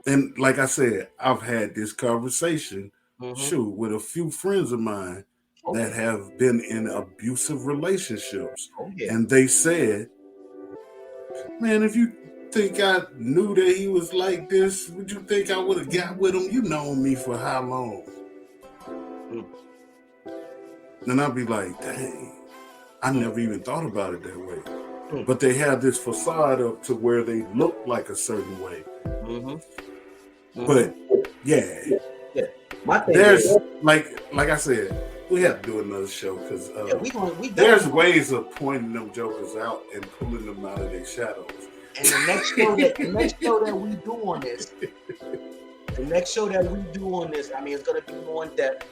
and like I said, I've had this conversation with a few friends of mine that have been in abusive relationships. And they said, man, if you think I knew that he was like this, would you think I would have got with him? You known me for how long? And I'd be like, dang, I never even thought about it that way. But they have this facade up to where they look like a certain way. But my thing there's is, like I said, we have to do another show because there's ways of pointing them jokers out and pulling them out of their shadows. And the next show that we do on this, I mean, it's gonna be more in depth,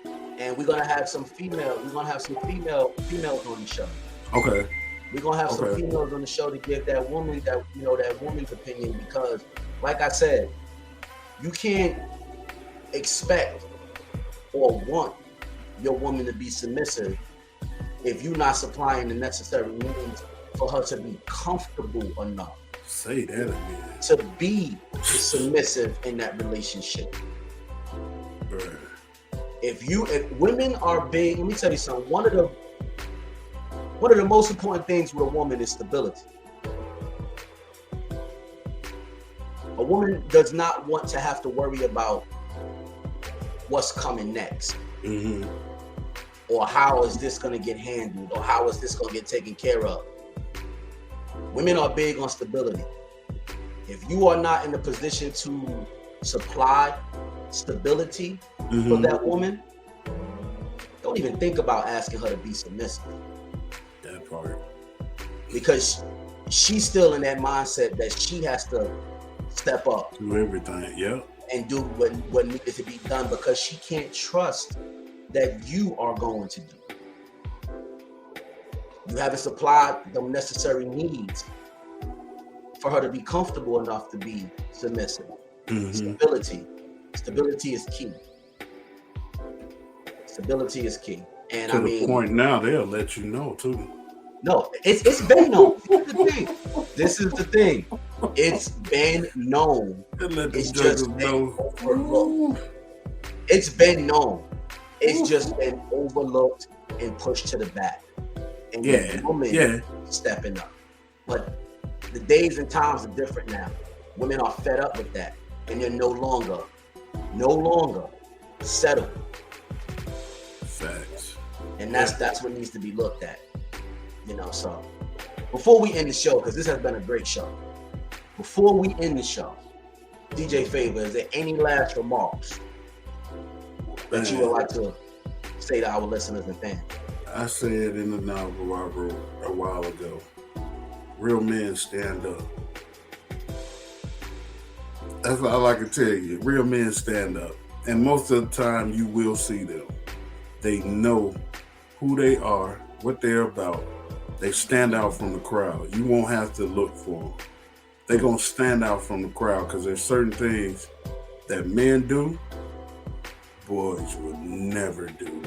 and we're gonna have some females. We're gonna have some females on the show. Okay. We're gonna have some females on the show to give that woman that woman's opinion, because, like I said, you can't expect or want your woman to be submissive if you're not supplying the necessary means for her to be comfortable enough. Say that again. To be submissive in that relationship. Bruh. If women are big, let me tell you something. One of the most important things with a woman is stability. A woman does not want to have to worry about what's coming next. Or how is this going to get handled, or how is this going to get taken care of. Women are big on stability. If you are not in a position to supply stability for that woman, don't even think about asking her to be submissive. That part. Because she's still in that mindset that she has to step up. Do everything, and do what needs to be done, because she can't trust that you are going to do. You haven't supplied the necessary needs for her to be comfortable enough to be submissive. Stability is key. Stability is key. And to the point now, they'll let you know too. No, it's been known. This is the thing. It's been known. It's just been overlooked. It's been known. It's just been overlooked and pushed to the back. And women stepping up. But the days and times are different now. Women are fed up with that. And they're no longer settled. Facts. And that's what needs to be looked at. You know, so before we end the show, because this has been a great show. Before we end the show, DJ Favor, is there any last remarks that you would like to say to our listeners and fans? I said in the novel I wrote a while ago, real men stand up. That's all I can tell you. Real men stand up. And most of the time you will see them. They know who they are, what they're about. They stand out from the crowd. You won't have to look for them. They're going to stand out from the crowd because there's certain things that men do, boys would never do,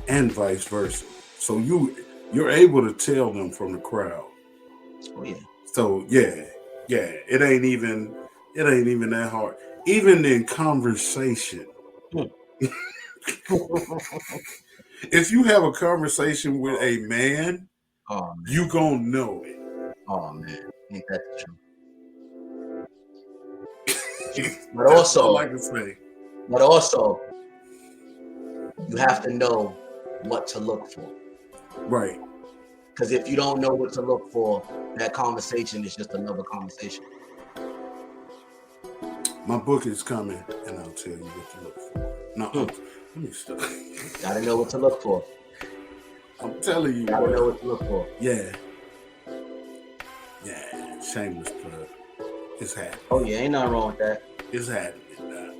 and vice versa. So you're able to tell them from the crowd. Oh yeah. So yeah, it ain't even that hard. Even in conversation. If you have a conversation with a man, you gonna know it. Oh man, ain't that the truth? But also, all I can say. But also, you have to know what to look for. Right. Because if you don't know what to look for, that conversation is just another conversation. My book is coming, and I'll tell you what to look for. No, let me stop. Gotta know what to look for. I'm telling you. Gotta know what to look for. Yeah. Shameless plug. It's happening. Oh yeah, ain't nothing wrong with that. It's happening now.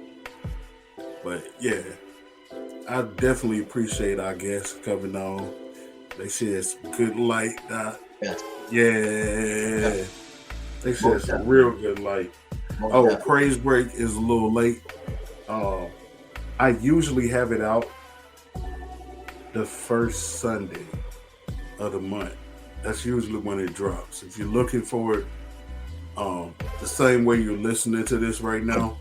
But yeah, I definitely appreciate our guests coming on. They shed some good light. Yes. Yeah. They shed some real good light. Praise Break is a little late. I usually have it out the first Sunday of the month. That's usually when it drops. If you're looking for it, the same way you're listening to this right now,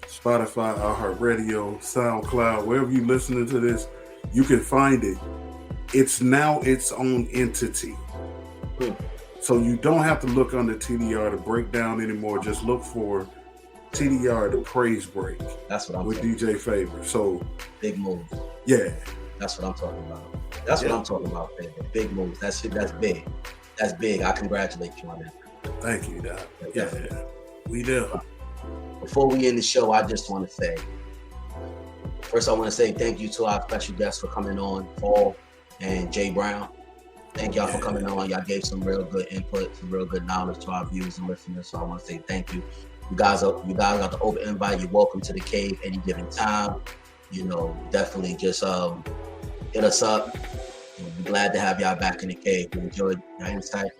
Spotify, iHeartRadio, SoundCloud, wherever you're listening to this, you can find it. It's now its own entity. So you don't have to look under TDR to break down anymore. Just look for TDR, the Praise Break. That's what I'm with DJ Favor. So big move. Yeah. That's what I'm talking about. That's what I'm talking about, Favor. Big moves. That's big. That's big. I congratulate you on that. Thank you, Doc. Yeah. We do. Before we end the show, I just want to say, first I want to say thank you to our special guests for coming on, Paul and Jay Brown. Thank y'all for coming on. Y'all gave some real good input, some real good knowledge to our viewers and listeners. So I want to say thank you. You guys got the open invite. You're welcome to the cave any given time. You know, definitely just hit us up. We'll be glad to have y'all back in the cave. We enjoyed your insight.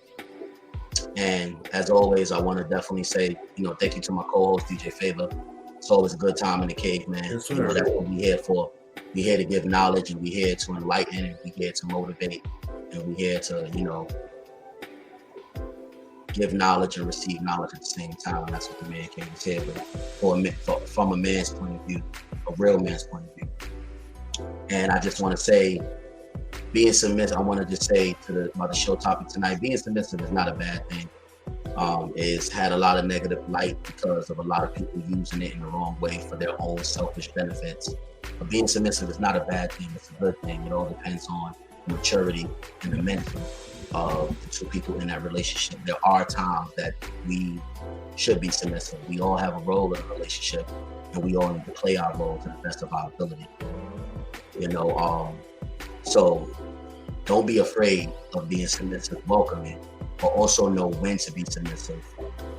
And as always, I want to definitely say, thank you to my co-host, DJ Favor. It's always a good time in the cave, man. Yes, that's what we're here for. We're here to give knowledge, and we're here to enlighten, and we're here to motivate, and we're here to, give knowledge and receive knowledge at the same time. And that's what the man cave is here with, from a man's point of view, a real man's point of view. And I just want to say, being submissive, I want to just say about the show topic tonight, being submissive is not a bad thing. It's had a lot of negative light because of a lot of people using it in the wrong way for their own selfish benefits. But being submissive is not a bad thing. It's a good thing. It all depends on the maturity and the mental of the two people in that relationship. There are times that we should be submissive. We all have a role in a relationship, and we all need to play our role to the best of our ability. So don't be afraid of being submissive, welcoming, but also know when to be submissive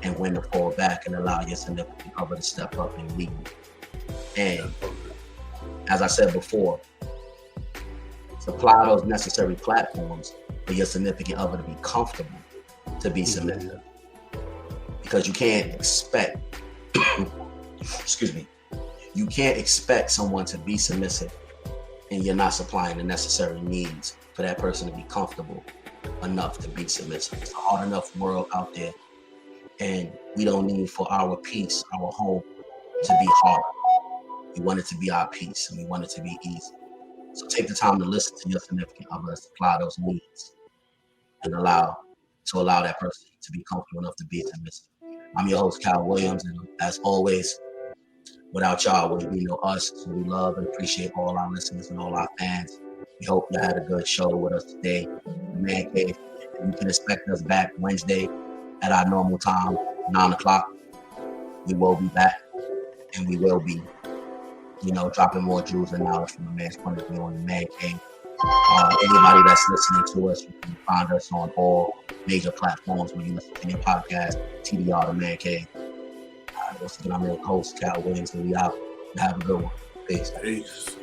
and when to fall back and allow your significant other to step up and lead. And as I said before, supply those necessary platforms for your significant other to be comfortable to be submissive. Because you can't expect, you can't expect someone to be submissive and you're not supplying the necessary needs for that person to be comfortable enough to be submissive. It's a hard enough world out there, and we don't need for our peace, our home, to be hard. We want it to be our peace, and we want it to be easy. So take the time to listen to your significant other, supply those needs, and allow that person to be comfortable enough to be submissive. I'm your host, Cal Williams, and as always, without y'all, wouldn't be no us. So we love and appreciate all our listeners and all our fans. We hope you had a good show with us today. The Man Cave. You can expect us back Wednesday at our normal time, 9 o'clock. We will be back, and we will be, dropping more jewels and knowledge from a man's point of view on the Man Cave. Anybody that's listening to us, you can find us on all major platforms where you listen to your podcast, TDR, the Man Cave. Once again, I'm your host, Cal Williams, and we out. Have a good one. Peace.